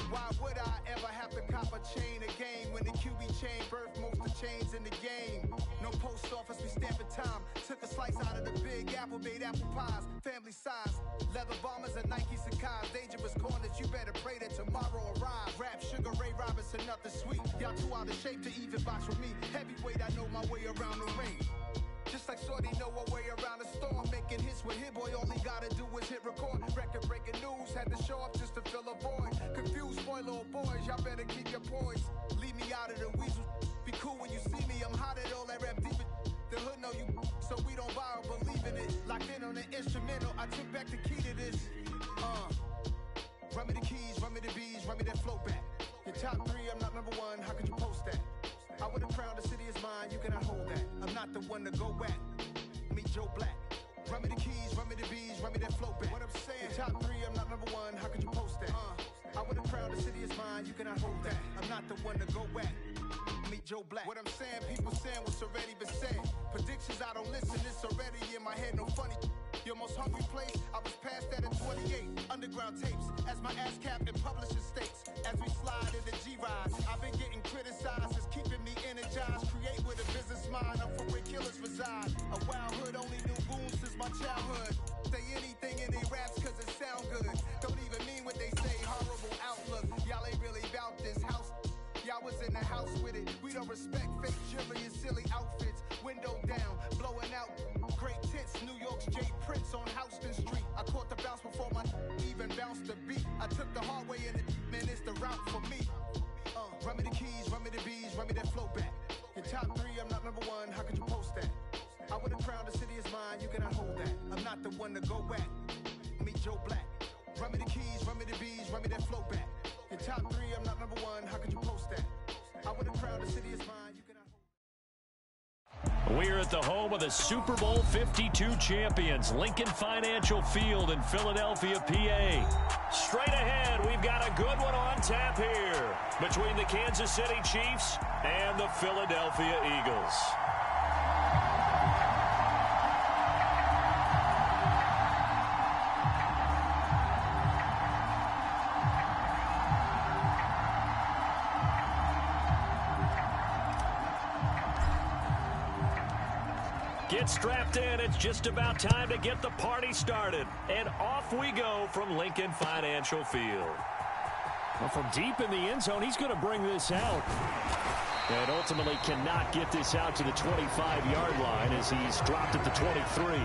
Why would I ever have to cop a chain a game when the QB chain birthed most of the chains in the game? No post office, we stamping time. Took a slice out of the big apple, made apple pies, family size. Leather bombers and Nike Sacai's. Dangerous corners, you better pray that tomorrow arrives. Rap, Sugar Ray Robinson, nothing sweet. Y'all too out of shape to even box with me. Heavyweight, I know my way around the ring. Just like Shorty know her way around the storm. Making hits with Hit Boy, all he gotta do is hit record. Record breaking news, had to show up just to fill a void. Confused boy, little boys, y'all better keep your poise. Leave me out of the weasel. Be cool when you see me, I'm hot at all that rap deep. The hood know you, so we don't borrow, believe in it. Locked in on the instrumental, I took back the key to this. Run me the keys, run me the bees, run me that flow back. Your top 3, I'm not number 1, how could you post that? I would have crowned the city is mine, you cannot hold that. I'm not the one to go back. Meet Joe Black. Run me the keys, run me the bees, run me that flow back. What I'm saying, your top 3, I'm not number 1, how could you post that? I would have crowned the city is mine, you cannot hold that. I'm not the one to go back. Meet Joe Black. What I'm saying, people saying what's already been said. Predictions, I don't listen, it's already in my head, no funny. Your most hungry place, I was past that at 28. Underground tapes, as my ass capped in publishing states. As we slide into G-Ride, I've been getting criticized, it's keeping me energized. Create with a business mind, I'm from where killers reside. A wild hood, only knew goons since my childhood. Say anything in they raps cause it sound good. Don't even mean what they say, horrible outlook. Y'all ain't really about this house. Y'all was in the house with it. We don't respect fake jewelry and silly outfits. Window down, blowing out great tits. New York's J. Prince on Houston Street. I caught the bounce before my even bounced the beat. I took the hard way and it, man, it's the route for me. Run me the keys, run me the bees, run me that flow back. Your top 3, I'm not number 1, how could you post that? you cannot hold that. I'm not the one to go back. Meet Joe Black. Run me the keys, run me the bees, run me that flow back. Your top 3, I'm not number 1. How could you post that? I would have crowned the city is mine. You cannot hold. We're at the home of the Super Bowl 52 champions, Lincoln Financial Field in Philadelphia, PA. Straight ahead, we've got a good one on tap here between the Kansas City Chiefs and the Philadelphia Eagles. Get strapped in. It's just about time to get the party started. And off we go from Lincoln Financial Field. Well, from deep in the end zone, he's going to bring this out. And ultimately cannot get this out to the 25-yard line as he's dropped at the 23.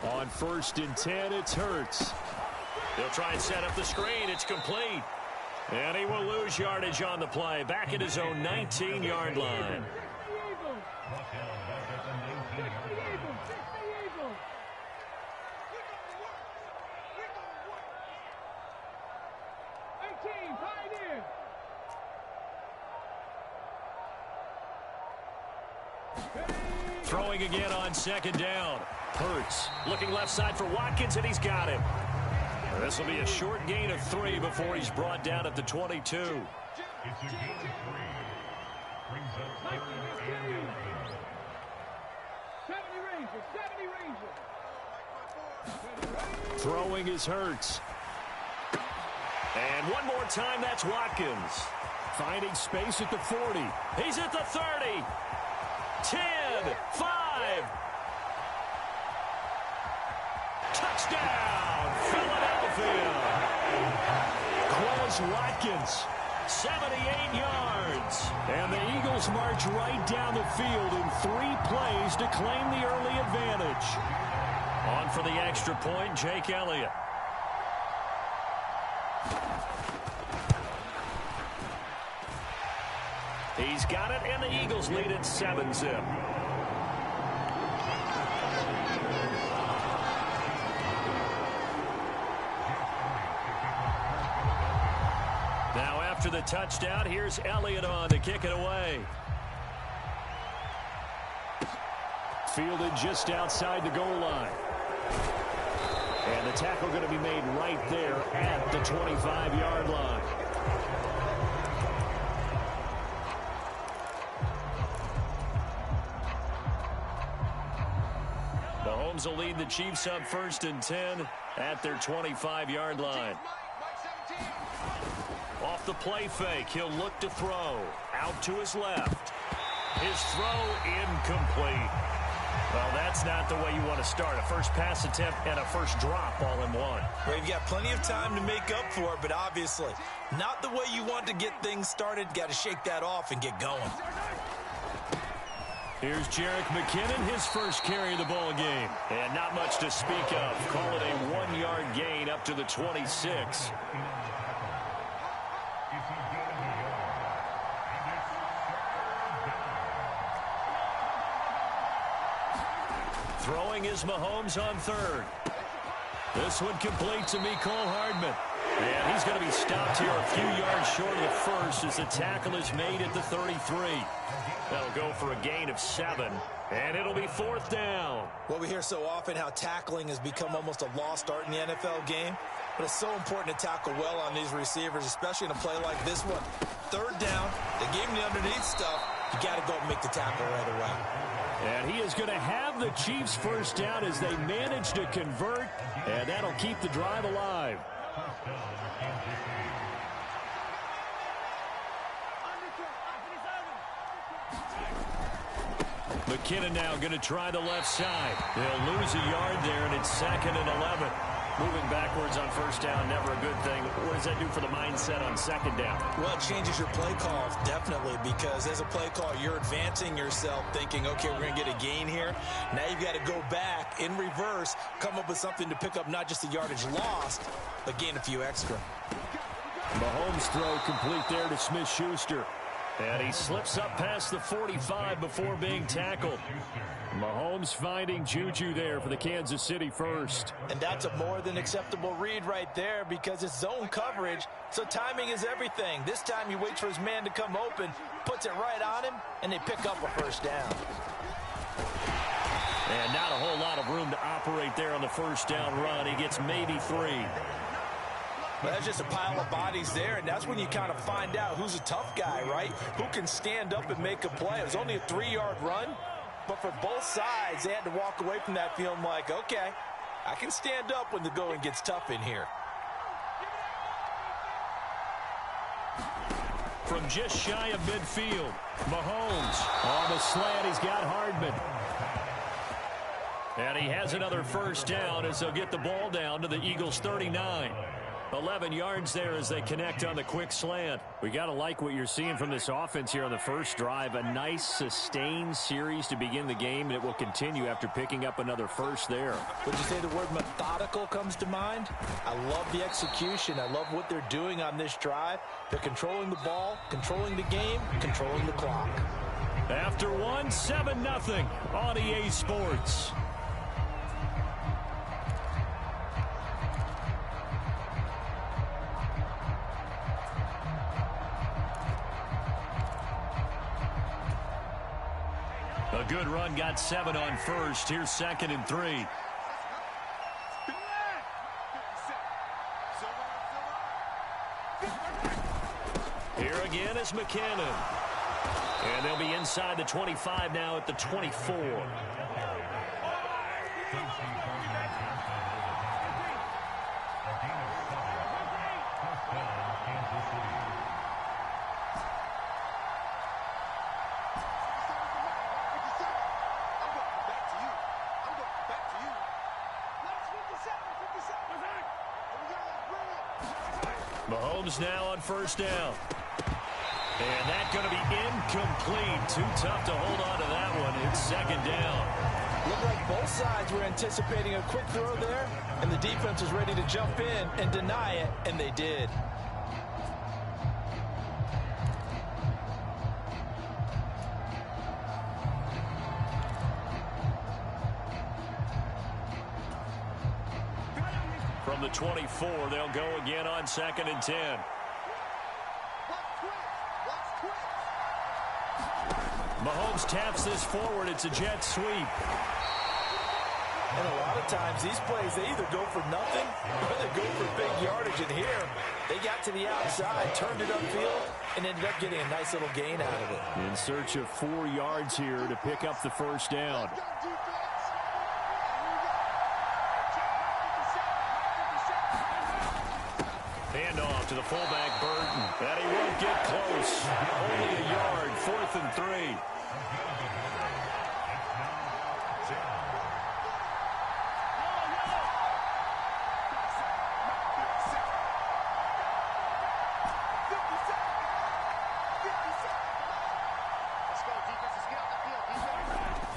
On 1st and 10, it's Hurts. He'll try and set up the screen. It's complete. And he will lose yardage on the play. Back at his own 19-yard line. Throwing again on 2nd down. Hurts looking left side for Watkins, and he's got him. This will be a short gain of 3 before he's brought down at the 22. It's a gain of 3. Brings up 3rd and 11. 70 Rangers. Throwing is Hurts. And one more time, that's Watkins. Finding space at the 40. He's at the 30. 10, 5. Touchdown, Philadelphia. Quez Watkins, 78 yards. And the Eagles march right down the field in 3 plays to claim the early advantage. On for the extra point, Jake Elliott. He's got it, and the Eagles lead at 7-zip. Now after the touchdown, here's Elliott on to kick it away. Fielded just outside the goal line. And the tackle going to be made right there at the 25-yard line. Mahomes will lead the Chiefs up 1st and 10 at their 25-yard line. Off the play fake, he'll look to throw. Out to his left. His throw incomplete. Well, that's not the way you want to start. A first pass attempt and a first drop all in one. Well, you've got plenty of time to make up for it, but obviously not the way you want to get things started. Got to shake that off and get going. Here's Jerick McKinnon, his first carry of the ball game. And not much to speak of. Call it a 1-yard gain up to the 26. Throwing is Mahomes on 3rd. This one complete to Mecole Hardman. And he's going to be stopped here a few yards short of the first as the tackle is made at the 33. That'll go for a gain of 7, and it'll be 4th down. Well, we hear so often how tackling has become almost a lost art in the NFL game, but it's so important to tackle well on these receivers, especially in a play like this one. 3rd down, they gave him the underneath stuff. You got to go and make the tackle right away. And he is going to have the Chiefs first down as they manage to convert, and that'll keep the drive alive. McKinnon now going to try the left side. They'll lose a yard there, and it's 2nd and 11. Moving backwards on first down, never a good thing. What does that do for the mindset on second down? Well, it changes your play call, definitely, because as a play call, you're advancing yourself thinking, okay, we're going to get a gain here. Now you've got to go back in reverse, come up with something to pick up not just the yardage lost, but gain a few extra. Mahomes' throw complete there to Smith-Schuster. And he slips up past the 45 before being tackled. Mahomes finding Juju there for the Kansas City first. And that's a more than acceptable read right there because it's zone coverage, so timing is everything. This time he waits for his man to come open, puts it right on him, and they pick up a first down. And not a whole lot of room to operate there on the first down run. He gets maybe 3. Well, that's just a pile of bodies there, and that's when you kind of find out who's a tough guy, right? Who can stand up and make a play. It was only a 3-yard run, but for both sides, they had to walk away from that feeling like, okay, I can stand up when the going gets tough in here. From just shy of midfield, Mahomes on the slant. He's got Hardman. And he has another first down as they'll get the ball down to the Eagles' 39. 11 yards there as they connect on the quick slant. We got to like what you're seeing from this offense here on the first drive. A nice sustained series to begin the game, and it will continue after picking up another first there. Would you say the word methodical comes to mind? I love the execution. I love what they're doing on this drive. They're controlling the ball, controlling the game, controlling the clock. After 7-0 on EA Sports. A good run, got 7 on first. Here's 2nd and 3. Here again is McKinnon. And they'll be inside the 25 now at the 24. Mahomes now on first down. And that's going to be incomplete. Too tough to hold on to that one. It's 2nd down. Looked like both sides were anticipating a quick throw there, and the defense was ready to jump in and deny it, and they did. From the 24, they'll go again on 2nd and 10. Mahomes taps this forward. It's a jet sweep. And a lot of times, these plays, they either go for nothing or they go for big yardage. And here, they got to the outside, turned it upfield, and ended up getting a nice little gain out of it. In search of 4 yards here to pick up the first down. Handoff to the fullback, Burton. And he won't get close. Only a yard, 4th and 3.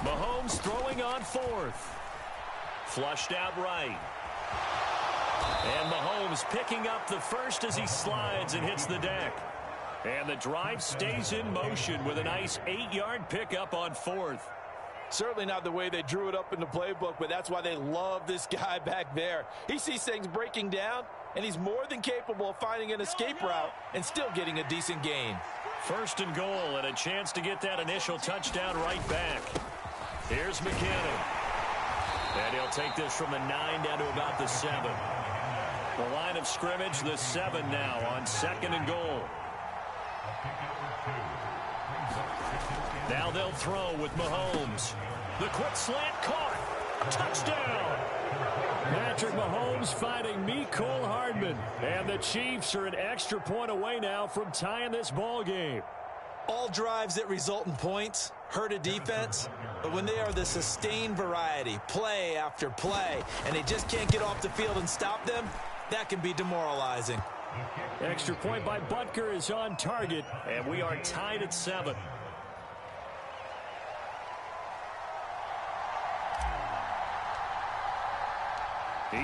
Mahomes throwing on 4th. Flushed out right. And Mahomes picking up the first as he slides and hits the deck. And the drive stays in motion with a nice 8-yard pickup on 4th. Certainly not the way they drew it up in the playbook, but that's why they love this guy back there. He sees things breaking down, and he's more than capable of finding an escape route and still getting a decent gain. 1st and goal and a chance to get that initial touchdown right back. Here's McKinnon. And he'll take this from the 9 down to about the 7. The line of scrimmage, the 7 now on 2nd and goal. Now they'll throw with Mahomes. The quick slant caught. Touchdown! Patrick Mahomes fighting Mecole Hardman. And the Chiefs are an extra point away now from tying this ball game. All drives that result in points hurt a defense, but when they are the sustained variety, play after play, and they just can't get off the field and stop them, that can be demoralizing. Extra point by Butker is on target, and we are tied at 7.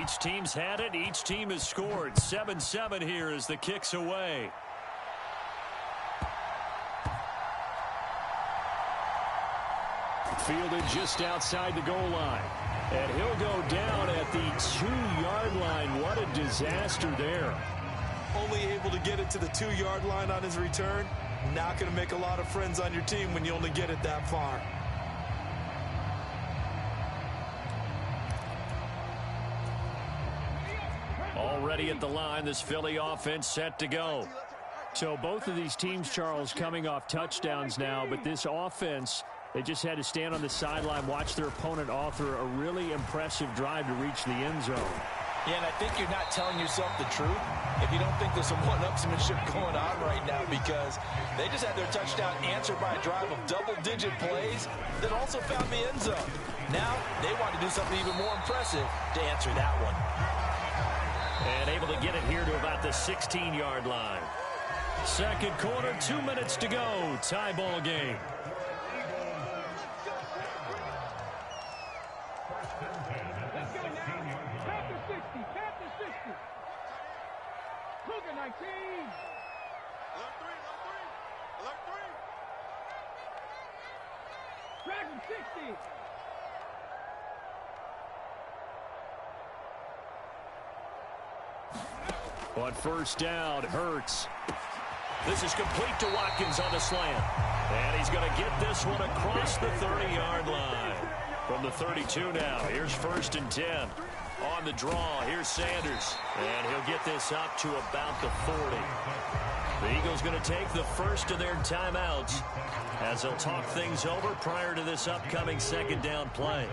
Each team's had it. Each team has scored. 7-7 here as the kick's away. Fielded just outside the goal line. And he'll go down at the 2-yard line. What a disaster there. Only able to get it to the 2-yard line on his return. Not going to make a lot of friends on your team when you only get it that far. Already at the line, this Philly offense set to go. So both of these teams, Charles, coming off touchdowns now, but this offense, they just had to stand on the sideline, watch their opponent author a really impressive drive to reach the end zone. Yeah, and I think you're not telling yourself the truth if you don't think there's some one-upsmanship going on right now, because they just had their touchdown answered by a drive of double-digit plays that also found the end zone. Now they want to do something even more impressive to answer that one. And able to get it here to about the 16-yard line. Second quarter, 2 minutes to go. Tie ball game. On first down, Hurts. This is complete to Watkins on the slant. And he's going to get this one across the 30-yard line. From the 32 now, here's 1st and 10. On the draw, here's Sanders. And he'll get this up to about the 40. The Eagles going to take the first of their timeouts as they'll talk things over prior to this upcoming second down play.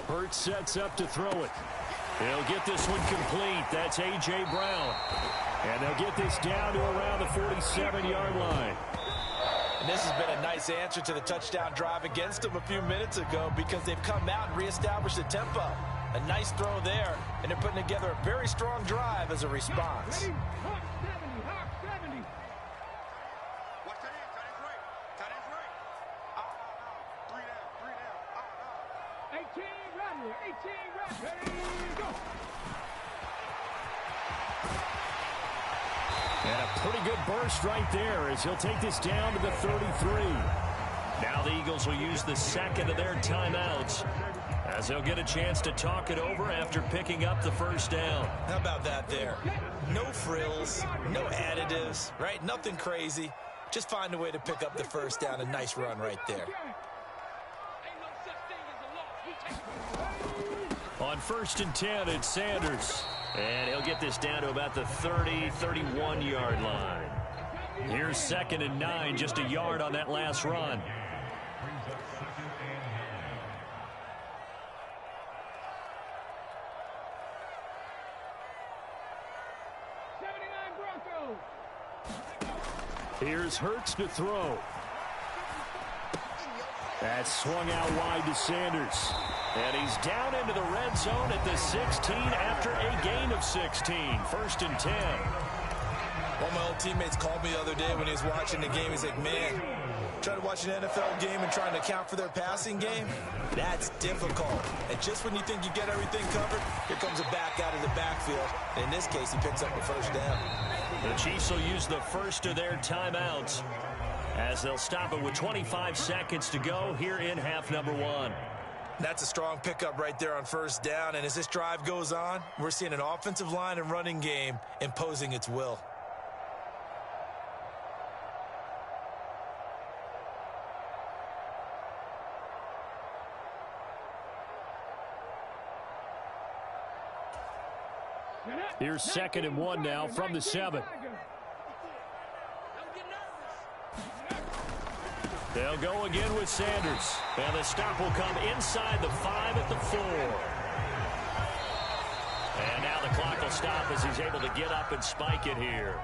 Hurts sets up to throw it. He'll get this one complete. That's A.J. Brown. And they'll get this down to around the 47-yard line. And this has been a nice answer to the touchdown drive against them a few minutes ago, because they've come out and reestablished the tempo. A nice throw there, and they're putting together a very strong drive as a response. And a pretty good burst right there as he'll take this down to the 33. Now the Eagles will use the second of their timeouts as they'll get a chance to talk it over after picking up the first down. How about that there? No frills, no additives, right? Nothing crazy. Just find a way to pick up the first down. A nice run right there. On 1st and 10, it's Sanders. And he'll get this down to about the 30, 31-yard line. Here's 2nd and 9, just a yard on that last run. Here's Hurts to throw. That's swung out wide to Sanders. And he's down into the red zone at the 16 after a gain of 16. 1st and 10. One of my old teammates called me the other day when he was watching the game. He's like, man, trying to watch an NFL game and trying to account for their passing game, that's difficult. And just when you think you get everything covered, here comes a back out of the backfield. In this case, he picks up a first down. The Chiefs will use the first of their timeouts as they'll stop it with 25 seconds to go here in half number 1. That's a strong pickup right there on first down. And as this drive goes on, we're seeing an offensive line and running game imposing its will. Here's 2nd and 1 now from the 7. They'll go again with Sanders. And the stop will come inside the 5 at the 4. And now the clock will stop as he's able to get up and spike it here.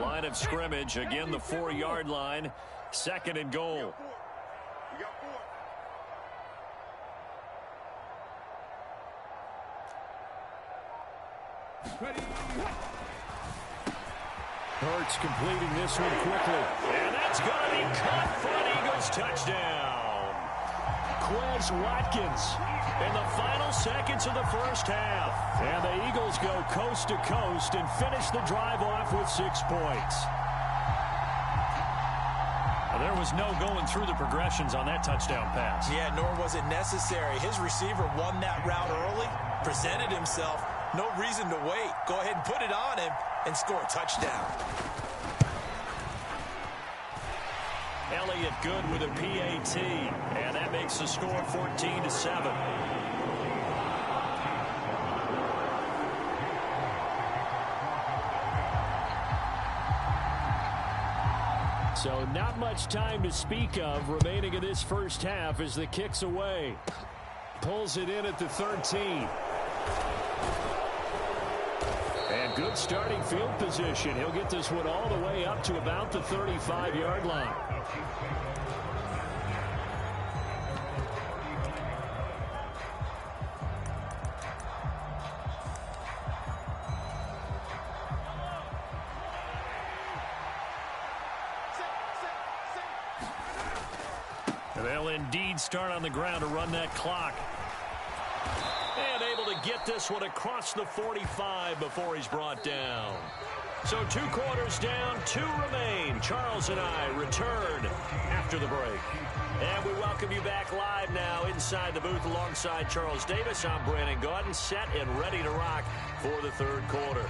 Line of scrimmage, again the 4-yard line, 2nd and goal. Hurts completing this one quickly. And that's going to be caught for an Eagles touchdown. Quez Watkins in the final seconds of the first half. And the Eagles go coast to coast and finish the drive off with 6 points. There was no going through the progressions on that touchdown pass. Yeah, nor was it necessary. His receiver won that route early, presented himself. No reason to wait. Go ahead and put it on him and score a touchdown. Elliott good with a PAT, and that makes the score 14-7. So not much time to speak of remaining in this first half as the kick's away. Pulls it in at the 13. And good starting field position. He'll get this one all the way up to about the 35-yard line. They'll indeed start on the ground to run that clock. And able to get this one across the 45 before he's brought down. So 2 quarters down, 2 remain. Charles and I return after the break. And we welcome you back live now inside the booth alongside Charles Davis. I'm Brandon Gaudin, set and ready to rock for the 3rd quarter.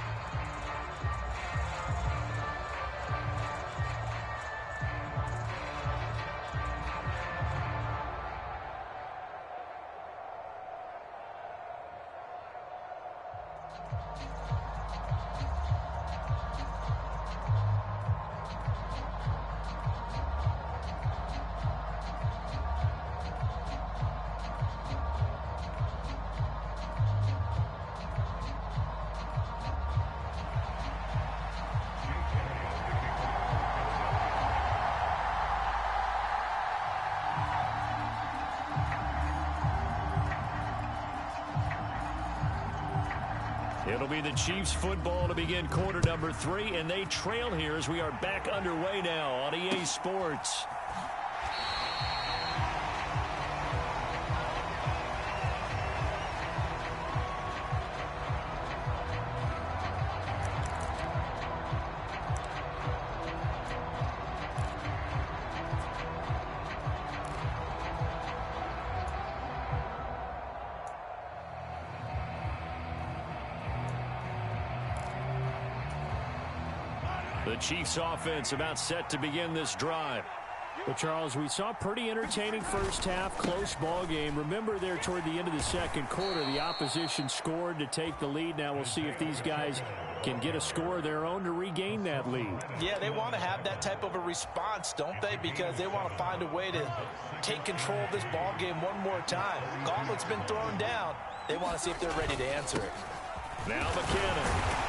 It'll be the Chiefs football to begin quarter number 3, and they trail here as we are back underway now on EA Sports. The Chiefs offense about set to begin this drive. Well, Charles, we saw a pretty entertaining first half, close ball game. Remember there toward the end of the 2nd quarter, the opposition scored to take the lead. Now we'll see if these guys can get a score of their own to regain that lead. Yeah, they want to have that type of a response, don't they? Because they want to find a way to take control of this ball game one more time. Gauntlet's been thrown down. They want to see if they're ready to answer it. Now McKinnon.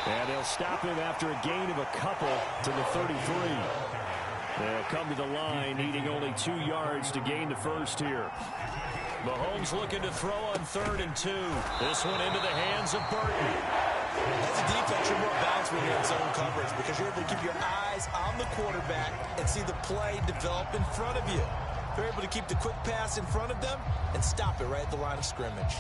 And they'll stop him after a gain of a couple to the 33. They'll come to the line, needing only 2 yards to gain the first here. Mahomes looking to throw on 3rd and 2. This one into the hands of Burton. As a defense, you're more balanced when you're in zone coverage because you're able to keep your eyes on the quarterback and see the play develop in front of you. You're able to keep the quick pass in front of them and stop it right at the line of scrimmage.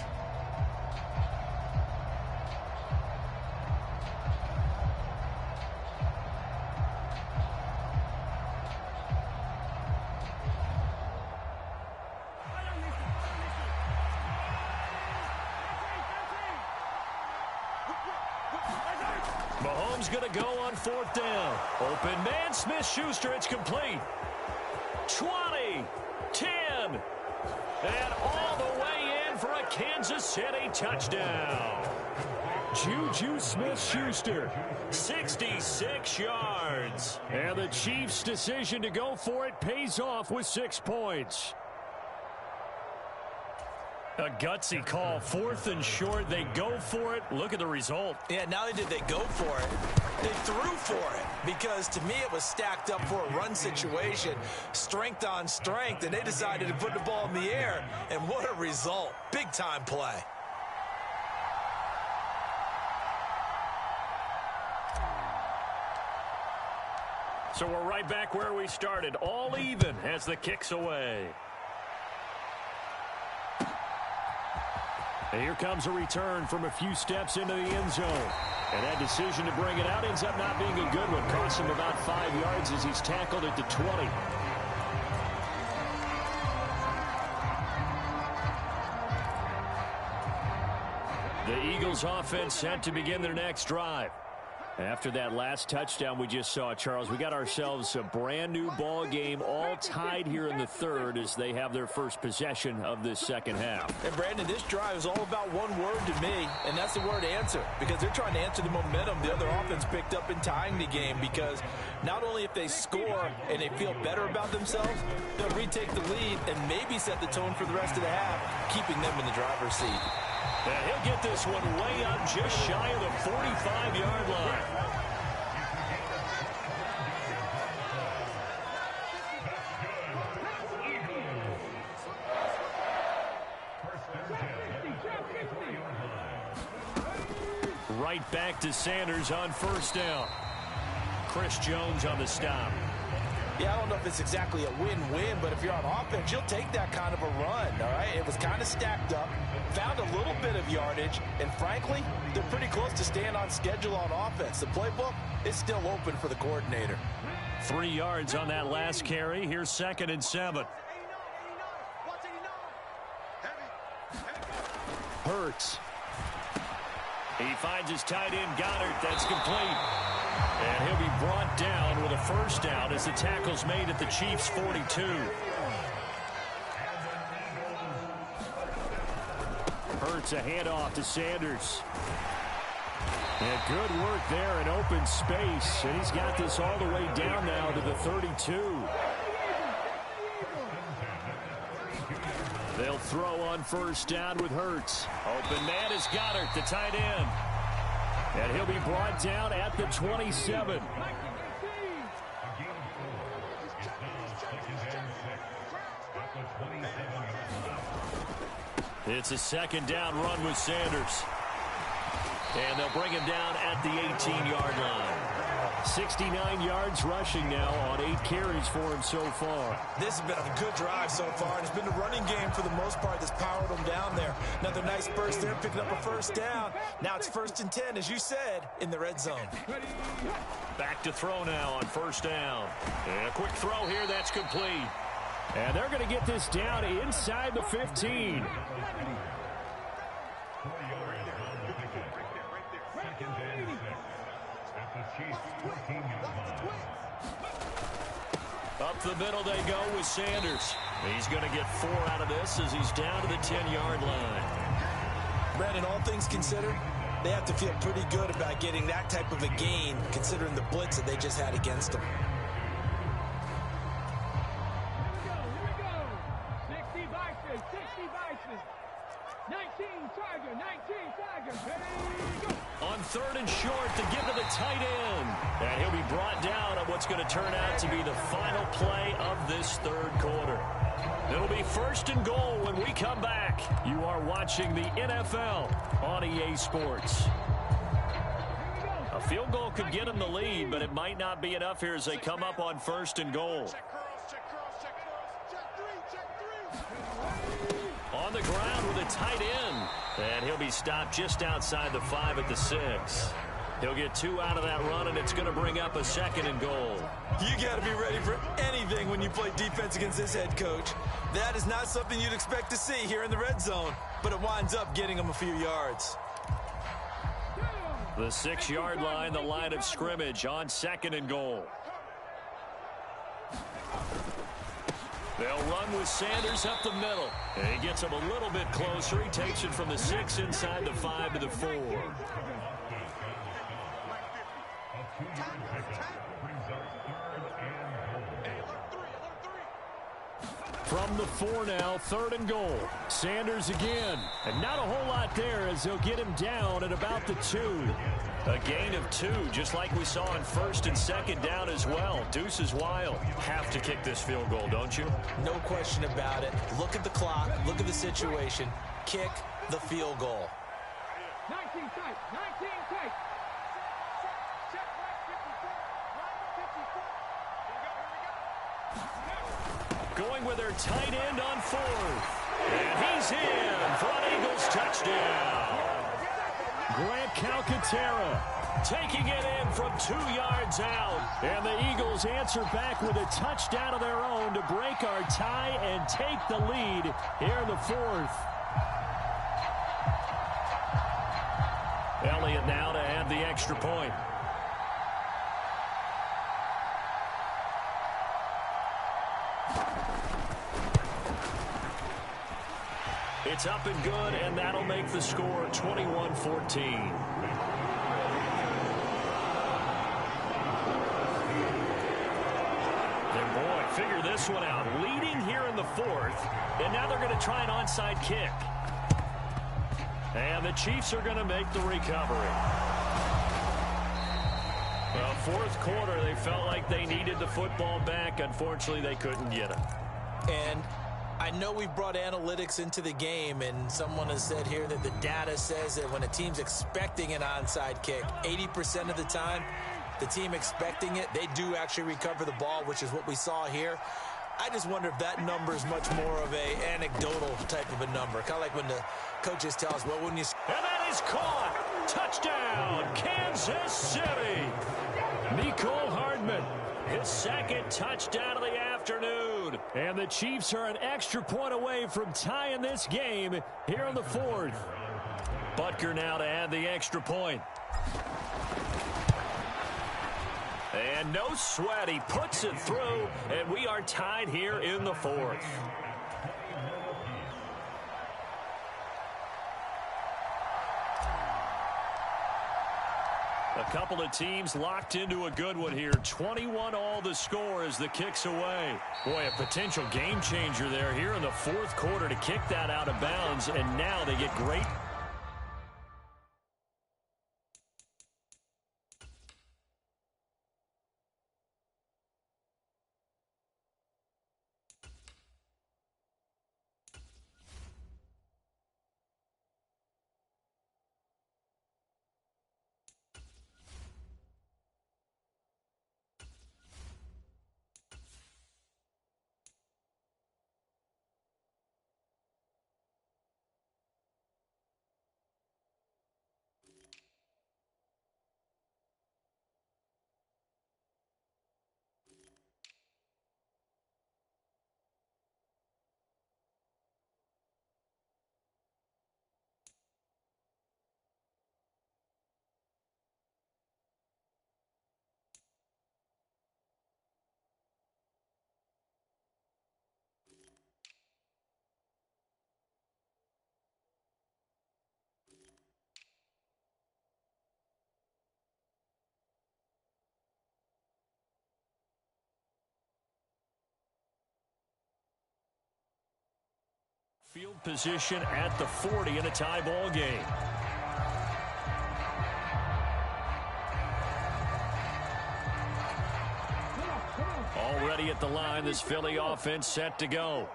Mahomes going to go on 4th down. Open man, Smith-Schuster, it's complete. 20, 10, and all the way in for a Kansas City touchdown. Juju Smith-Schuster, 66 yards. And the Chiefs' decision to go for it pays off with 6 points. A gutsy call, 4th and short. They go for it. Look at the result. Yeah, not only did they go for it, they threw for it. Because to me, it was stacked up for a run situation, strength on strength, and they decided to put the ball in the air. And what a result. Big-time play. So we're right back where we started, all even as the kick's away. And here comes a return from a few steps into the end zone. And that decision to bring it out ends up not being a good one. Costs him about 5 yards as he's tackled at the 20. The Eagles offense set to begin their next drive. After that last touchdown we just saw, Charles, we got ourselves a brand new ball game, all tied here in the 3rd as they have their first possession of this second half. And Brandon, this drive is all about one word to me, and that's the word answer, because they're trying to answer the momentum the other offense picked up in tying the game, because not only if they score and they feel better about themselves, they'll retake the lead and maybe set the tone for the rest of the half, keeping them in the driver's seat. And he'll get this one way up just shy of the 45-yard line. Right back to Sanders on 1st down. Chris Jones on the stop. Yeah, I don't know if it's exactly a win-win, but if you're on offense, you'll take that kind of a run, all right? It was kind of stacked up, found a little bit of yardage, and frankly, they're pretty close to staying on schedule on offense. The playbook is still open for the coordinator. 3 yards on that last carry. Here's 2nd and 7. Hurts. He finds his tight end, Goddard. That's complete. And he'll be brought down with a 1st down as the tackle's made at the Chiefs' 42. Hurts a handoff to Sanders. And good work there in open space. And he's got this all the way down now to the 32. They'll throw on 1st down with Hurts. Open man is Goddard, the tight end. And he'll be brought down at the 27. It's a 2nd down run with Sanders. And they'll bring him down at the 18-yard line. 69 yards rushing now on 8 carries for him so far. This has been a good drive so far, and it's been the running game for the most part that's powered them down there. Another nice burst there, picking up a 1st down. Now it's 1st and 10, as you said, in the red zone. Back to throw now on 1st down. And a quick throw here, that's complete. And they're going to get this down inside the 15. Up the middle they go with Sanders. He's going to get 4 out of this as he's down to the 10-yard line. Brandon, all things considered, they have to feel pretty good about getting that type of a gain, considering the blitz that they just had against them. Here we go. 60 Vikings, 60 Vikings. 19 Tiger, 19 Tiger. Ready, go. On 3rd and short to give to the tight end. And he'll be brought down on what's going to turn out to be the final play of this 3rd quarter. It'll be 1st and goal when we come back. You are watching the NFL on EA Sports. A field goal could get them the lead, but it might not be enough here as they come up on 1st and goal. On the ground with a tight end. And he'll be stopped just outside the 5 at the 6. He'll get 2 out of that run, and it's going to bring up a 2nd and goal. You got to be ready for anything when you play defense against this head coach. That is not something you'd expect to see here in the red zone, but it winds up getting him a few yards. The 6-yard line, the line of scrimmage on 2nd and goal. They'll run with Sanders up the middle. And he gets him a little bit closer. He takes it from the 6 inside the 5 to the 4. From the 4 now, 3rd and goal. Sanders again. And not a whole lot there as they'll get him down at about the 2. A gain of 2, just like we saw on 1st and 2nd down as well. Deuce is wild. Have to kick this field goal, don't you? No question about it. Look at the clock. Look at the situation. Kick the field goal. 19 tight. 19 tight. Going with their tight end on 4th. And he's in for an Eagles touchdown. Grant Calcaterra taking it in from 2 yards out. And the Eagles answer back with a touchdown of their own to break our tie and take the lead here in the 4th. Elliott now to add the extra point. It's up and good, and that'll make the score 21-14. And boy, figure this one out. Leading here in the 4th, and now they're going to try an onside kick. And the Chiefs are going to make the recovery. Well, 4th quarter, they felt like they needed the football back. Unfortunately, they couldn't get it. And I know we've brought analytics into the game, and someone has said here that the data says that when a team's expecting an onside kick, 80% of the time, the team expecting it, they do actually recover the ball, which is what we saw here. I just wonder if that number is much more of a anecdotal type of a number. Kind of like when the coaches tell us, well, when you... And that is caught. Touchdown, Kansas City. Mecole Hardman, his 2nd touchdown of the afternoon. And the Chiefs are an extra point away from tying this game here in the 4th. Butker now to add the extra point. And no sweat, he puts it through, and we are tied here in the 4th. A couple of teams locked into a good one here. 21 all the score as the kick's away. Boy, a potential game changer there here in the 4th quarter to kick that out of bounds, and now they get great. Field position at the 40 in a tie ball game. Already at the line, this Philly offense set to go.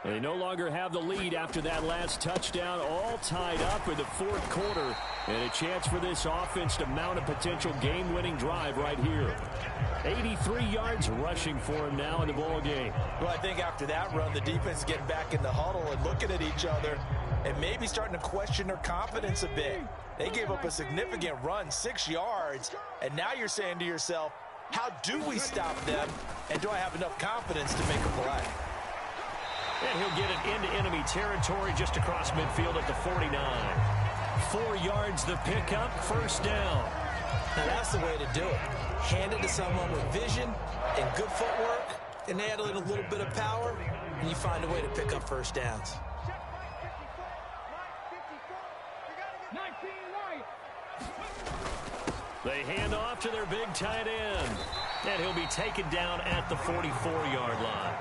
They no longer have the lead after that last touchdown, all tied up in the 4th quarter. And a chance for this offense to mount a potential game-winning drive right here. 83 yards rushing for him now in the ball game. Well, I think after that run, the defense is getting back in the huddle and looking at each other and maybe starting to question their confidence a bit. They gave up a significant run, 6 yards, and now you're saying to yourself, how do we stop them, and do I have enough confidence to make a play? And he'll get it into enemy territory just across midfield at the 49. 4 yards the pickup, first down. Now that's the way to do it. Hand it to someone with vision and good footwork, and add a little bit of power, and you find a way to pick up first downs. 19 right. They hand off to their big tight end, and he'll be taken down at the 44-yard line.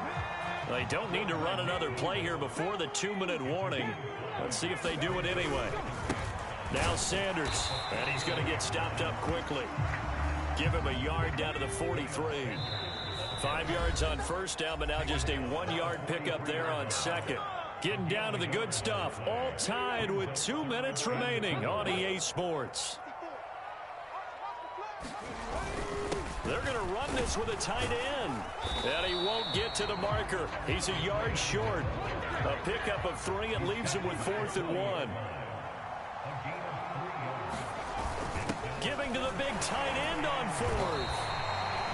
They don't need to run another play here before the 2-minute warning. Let's see if they do it anyway. Now Sanders, and he's going to get stopped up quickly. Give him a yard down to the 43. 5 yards on first down, but now just a 1-yard pickup there on second. Getting down to the good stuff, all tied with 2 minutes remaining on EA Sports. They're going to run this with a tight end, and he won't get to the marker. He's a yard short. A pickup of 3, it leaves him with 4th and 1. Giving to the big tight end on 4th.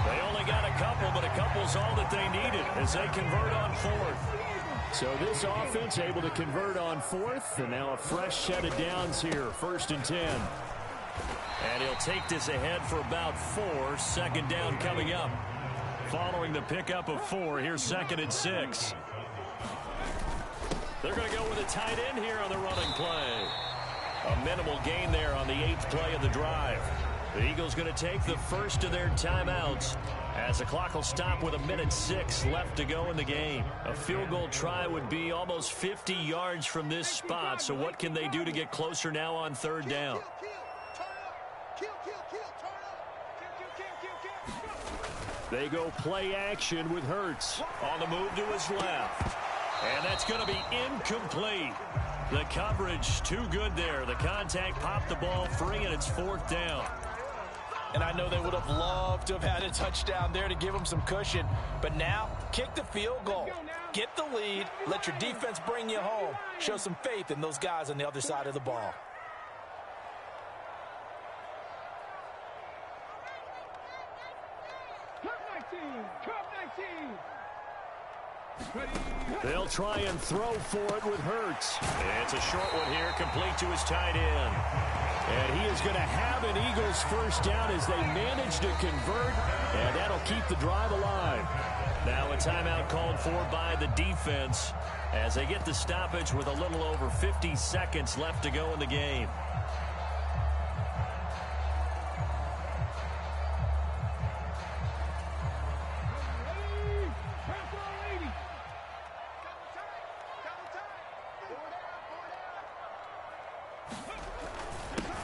They only got a couple, but a couple's all that they needed as they convert on 4th. So this offense able to convert on 4th, and now a fresh set of downs here, 1st and 10. And he'll take this ahead for about 4. Second down coming up. Following the pickup of 4, here's 2nd and 6. They're going to go with a tight end here on the running play. A minimal gain there on the 8th play of the drive. The Eagles going to take the first of their timeouts as the clock will stop with 1:06 left to go in the game. A field goal try would be almost 50 yards from this spot. So what can they do to get closer now on 3rd down? They go play action with Hurts. On the move to his left. And that's going to be incomplete. The coverage too good there. The contact popped the ball free, and it's 4th down. And I know they would have loved to have had a touchdown there to give them some cushion. But now, kick the field goal. Get the lead. Let your defense bring you home. Show some faith in those guys on the other side of the ball. They'll try and throw for it with Hurts. It's a short one here, complete to his tight end. And he is going to have an Eagles first down as they manage to convert, and that'll keep the drive alive. Now a timeout called for by the defense as they get the stoppage with a little over 50 seconds left to go in the game.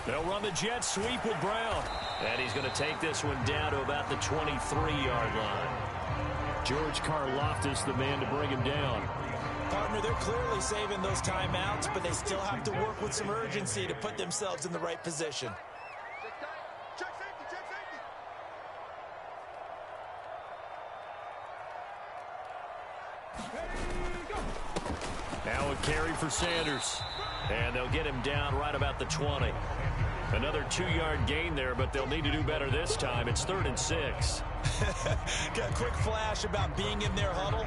They'll run the jet sweep with Brown. And he's going to take this one down to about the 23-yard line. George Karlaftis, the man to bring him down. Partner, they're clearly saving those timeouts, but they still have to work with some urgency to put themselves in the right position. Now a carry for Sanders. And they'll get him down right about the 20. Another 2-yard gain there, but they'll need to do better this time. It's 3rd and 6. Got a quick flash about being in their huddle.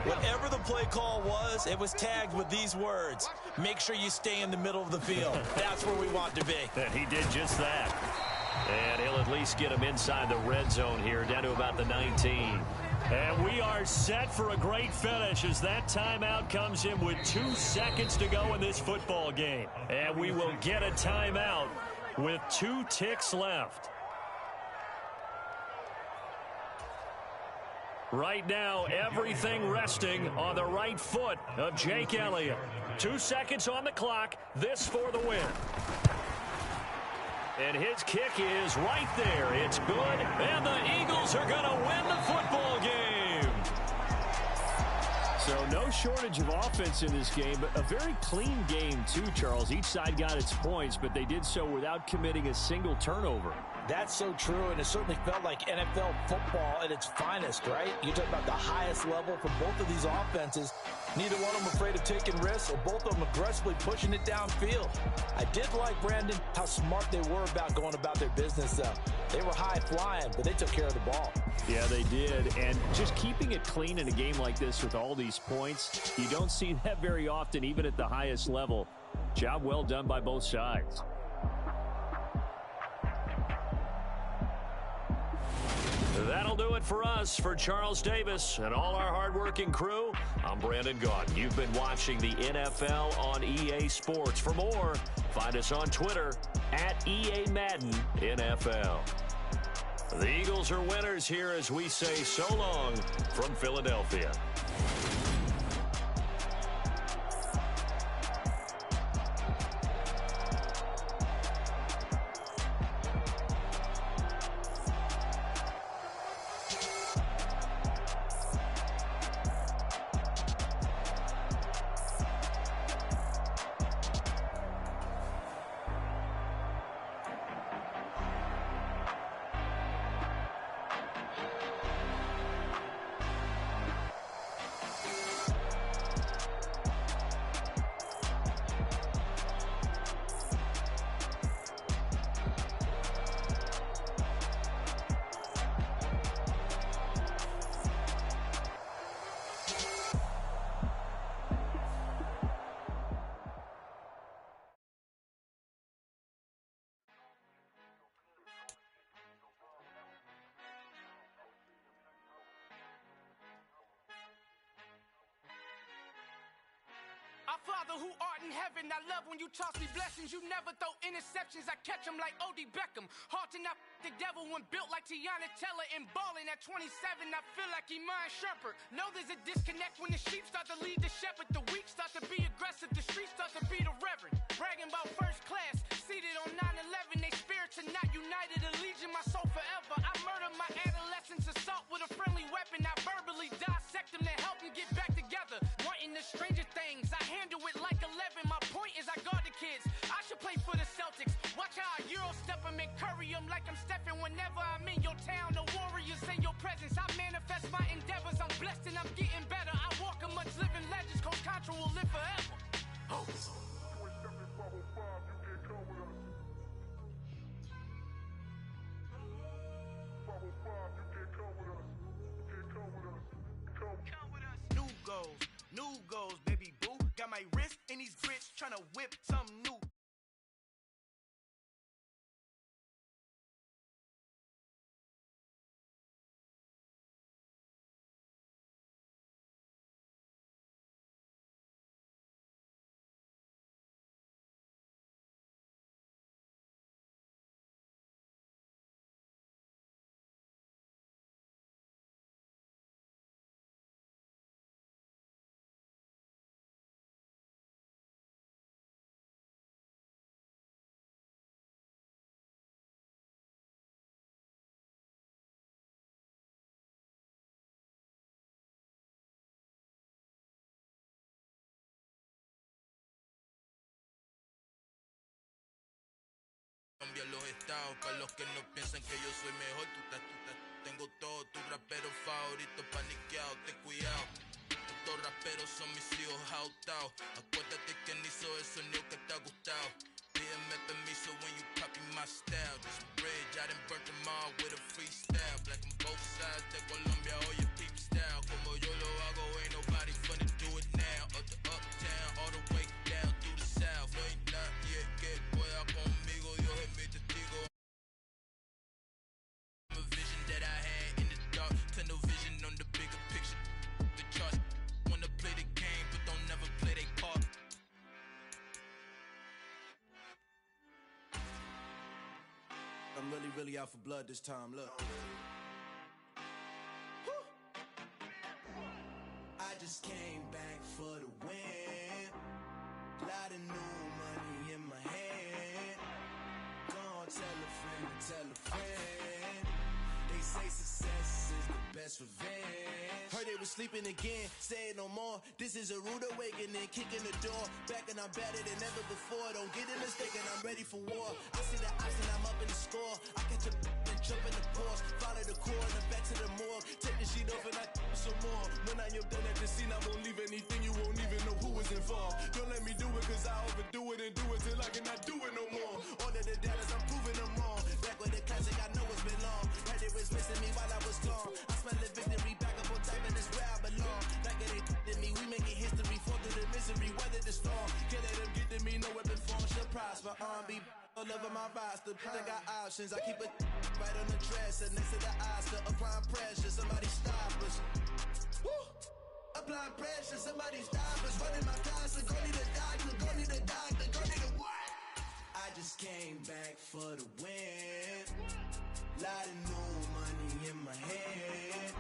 Whatever the play call was, it was tagged with these words. Make sure you stay in the middle of the field. That's where we want to be. And he did just that. And he'll at least get him inside the red zone here, down to about the 19. And we are set for a great finish as that timeout comes in with 2 seconds to go in this football game. And we will get a timeout with 2 ticks left. Right now, everything resting on the right foot of Jake Elliott. 2 seconds on the clock. This for the win. And his kick is right there. It's good. And the Eagles are going to win the football game. So no shortage of offense in this game, but a very clean game too, Charles. Each side got its points, but they did so without committing a single turnover. That's so true, and it certainly felt like NFL football at its finest, right? You talk about the highest level for both of these offenses. Neither one of them afraid of taking risks, or both of them aggressively pushing it downfield. I did like, Brandon, how smart they were about going about their business, though. They were high-flying, but they took care of the ball. Yeah, they did, and just keeping it clean in a game like this with all these points, you don't see that very often, even at the highest level. Job well done by both sides. That'll do it for us. For Charles Davis and all our hardworking crew, I'm Brandon Gaudin. You've been watching the NFL on EA Sports. For more, find us on Twitter at EA Madden NFL. The Eagles are winners here as we say so long from Philadelphia. Our Father who art in heaven, I love when you toss me blessings. You never throw interceptions, I catch them like O.D. Beckham. Hard to not the devil when built like Tiana Teller and balling at 27. I feel like Iman Shumpert. Know there's a disconnect when the sheep start to lead the shepherd. The weak start to be aggressive, the streets start to be the reverend. Bragging about first class, seated on 9/11. They spirits are not united, a legion, my soul forever. I murdered my adolescence, assault with a friendly weapon. I verbally dissect them to help them get back together. Wanting the stranger things, I handle it like 11. My point is I guard the kids. I should play for the Celtics. Watch how I Euro step them and curry them like I'm stepping. Whenever I'm in your town, the warriors in your presence. I manifest my endeavors. I'm blessed and I'm getting better. I walk amongst living legends. Coach Contra will live forever. Oh. New goals, baby boo. Got my wrist in these grits, tryna whip something new. Cambia los estados, para los que no piensan que yo soy mejor, tengo todo, tu rapero favorito paniqueado, ten cuidado. Estos raperos son mis hijos jautados. Acuérdate que ni hizo el sonido que te ha gustado. Pídeme permiso when you copy my style. This bridge, I done burnt them all with a freestyle. Black on both sides de Colombia, oye peep style. Como yo lo hago, ain't nobody finna do it now. Up to uptown, all the way down through the south. No hay nadie que pueda conmigo, Dios es mi testigo. A vision that I had in the dark, tunnel vision on the bigger picture. The charts wanna play the game, but don't never play their part. I'm really out for blood this time, look. Woo. I just came back for the win. Lot of new money in my hand. Gonna tell a friend to tell a friend. They say success is the best revenge. Heard they was sleeping again, say it no more. This is a rude awakening, kicking the door. Back and I'm better than ever before. Don't get it mistaken, I'm ready for war. I see the option, I'm up in the score. I catch a and jump in the course. Follow the core and then back to the morgue. Take the sheet off and I some more. When I am done at the scene, I won't leave anything. You won't even know who is involved. Don't let me do it cause I overdo it and do it till I cannot do it no more. All of the doubters, I'm proving them wrong. Back with the classic, I know it's been long. Heard it was missing me while I was gone. I smell the victory back up on top and it's where I belong. Like it ain't to me, we making history. Fall through the misery, weather the storm. Can't let them get to me, no weapon. prosper. R&B all over my roster. They got options. I keep it right on the dresser. Next to the Oscar. Applying pressure. Somebody stop us. Woo! Applying pressure. Somebody stop us. Running my closet. Go need a doctor. Go need a doctor. Go need a what? I just came back for the win. Lot of new money in my head.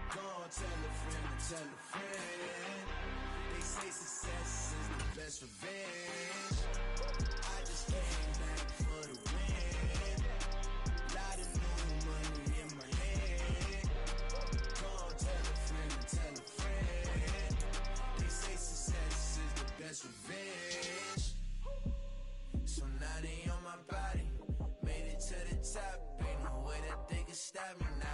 Go on, tell a friend and tell a friend. They say success is the best revenge. I just came back for the win. Lot of new money in my head. Go on, tell a friend and tell a friend. They say success is the best revenge. So now they on my body. Made it to the top. Ain't no way that they can stop me now.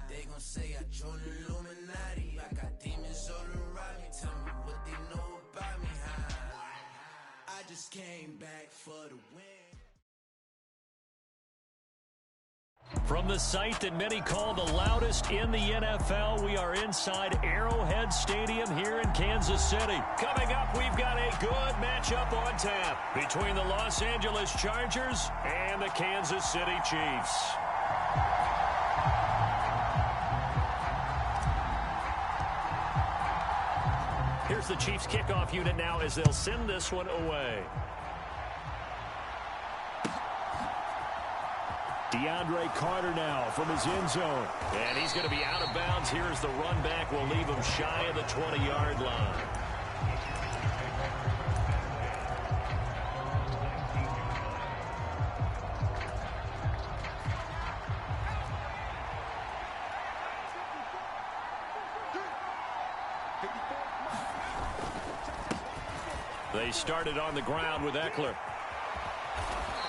They gon' say I joined the Illuminati. I got demons all around me. Tell me what they know about me, huh? I just came back for the win. From the site that many call the loudest in the NFL, we are inside Arrowhead Stadium here in Kansas City. Coming up, we've got a good matchup on tap between the Los Angeles Chargers and the Kansas City Chiefs. Here's the Chiefs kickoff unit now as they'll send this one away. DeAndre Carter now from his end zone. And he's going to be out of bounds. Here's the run back. We'll leave him shy of the 20-yard line. They started on the ground with Eckler.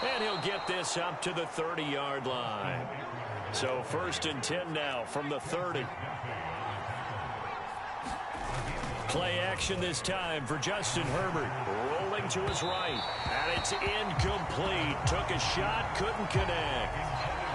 And he'll get this up to the 30-yard line. So 1st and 10 now from the 30. Play action this time for Justin Herbert. Rolling to his right. And it's incomplete. Took a shot, couldn't connect.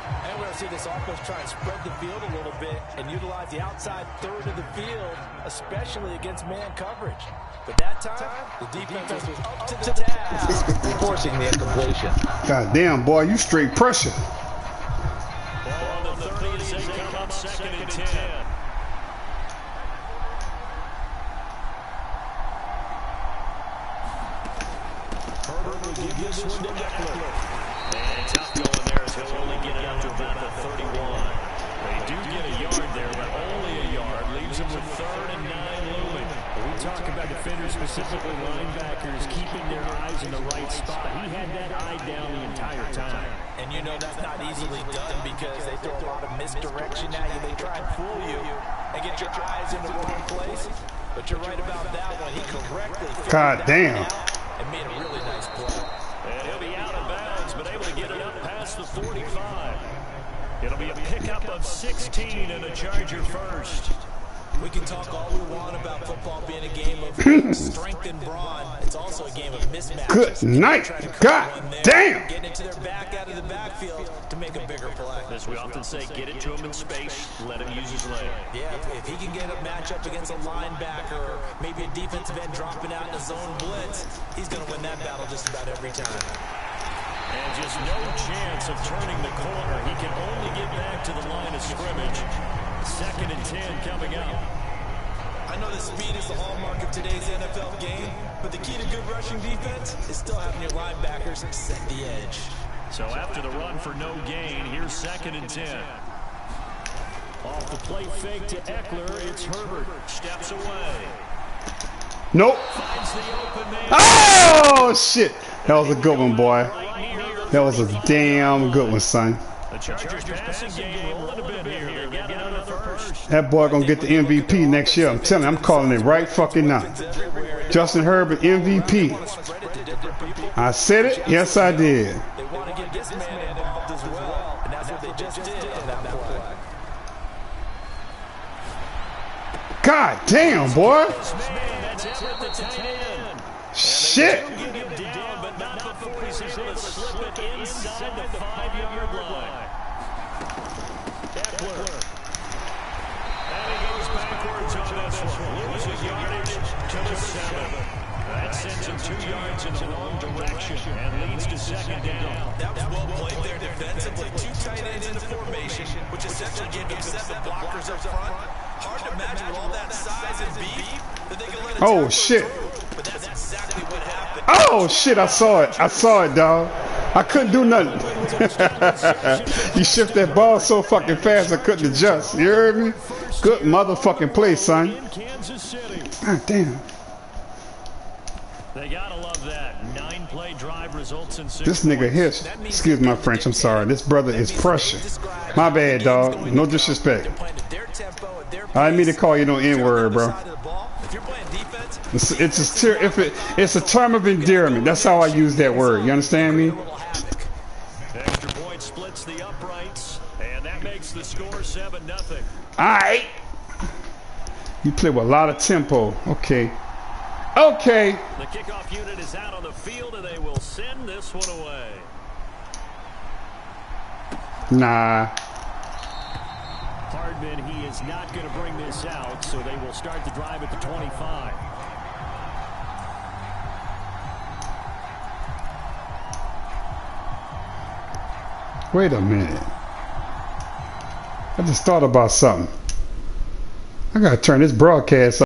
And we're going to see this offense try and spread the field a little bit and utilize the outside third of the field, especially against man coverage. But that time, the defense was up to the task, forcing the incompletion. God damn, boy, you straight pressure. Ball on the 30 as they come up 2nd and 10. Herbert will give this one to Eckler. And tough going there as he'll only get it up to about the 31. They do get a yard there, but only a yard. Leaves them with 3rd and 9 looming. We talk about defenders, specifically linebackers, keeping their eyes in the right spot. He had that eye down the entire time. And you know that's not easily done because they throw a lot of misdirection at you. They try and fool you and get your eyes in the wrong place. But you're right about that one. He correctly God damn. And made a really nice play. And he'll be out of bounds, but able to get it up past the 45. It'll be a pickup of 16 and a Charger first. We can talk all we want about football being a game of strength and brawn. It's also a game of mismatches. Good night. God damn. Getting it to their back out of the backfield to make a bigger play. As we often say, get it to him in space, let him use his leg. Yeah, if he can get a matchup against a linebacker or maybe a defensive end dropping out in a zone blitz, he's going to win that battle just about every time. And just no chance of turning the corner. He can only get back to the line of scrimmage. 2nd and 10 coming up. I know that speed is the hallmark of today's NFL game, but the key to good rushing defense is still having your linebackers set the edge. So after the run for no gain, here's 2nd and 10. Off the play fake to Eckler, it's Herbert. Steps away. Nope. Finds the open man. Oh, shit. That was a good one, boy. That was a damn good one, son. The Chargers passing game rolling a bit here. They got another first. That boy gonna get the MVP next year. I'm telling you, I'm calling it right fucking now. Justin Herbert, MVP. I said it. Yes, I did. They want to get this man involved as well, and that's what they just did in that play. God damn, boy. Shit. But not before he's able to slip it inside the 5-yard line. Eckler. And he goes backwards on this one. Loses yardage to the 7. That sends him 2 yards in the wrong direction. action and leads to second down. That was well played there defensively. 2 tight ends in the formation, which essentially gave them 7 blockers up front. Hard to imagine with all that size and beef that they can let a Oh, shit. But that's exactly what happened. Oh, shit, I saw it. I saw it, dog. I couldn't do nothing. You shift that ball so fucking fast I couldn't adjust. You heard me? Good motherfucking play, son. God damn. They gotta love that. 9-play drive results in 6 This nigga hits. Excuse my French, I'm sorry. This brother is Prussian. My bad, dog. No disrespect. I didn't mean to call you no N-word, bro. It's a term of endearment. That's how I use that word. You understand me? Extra point splits the uprights, and that makes the score 7-0. Alright. You play with a lot of tempo. Okay. Okay. The kickoff unit is out on the field, and they will send this one away. Nah. Hardman, he is not going to bring this out, so they will start the drive at the 25. Wait a minute. I just thought about something. I gotta turn this broadcast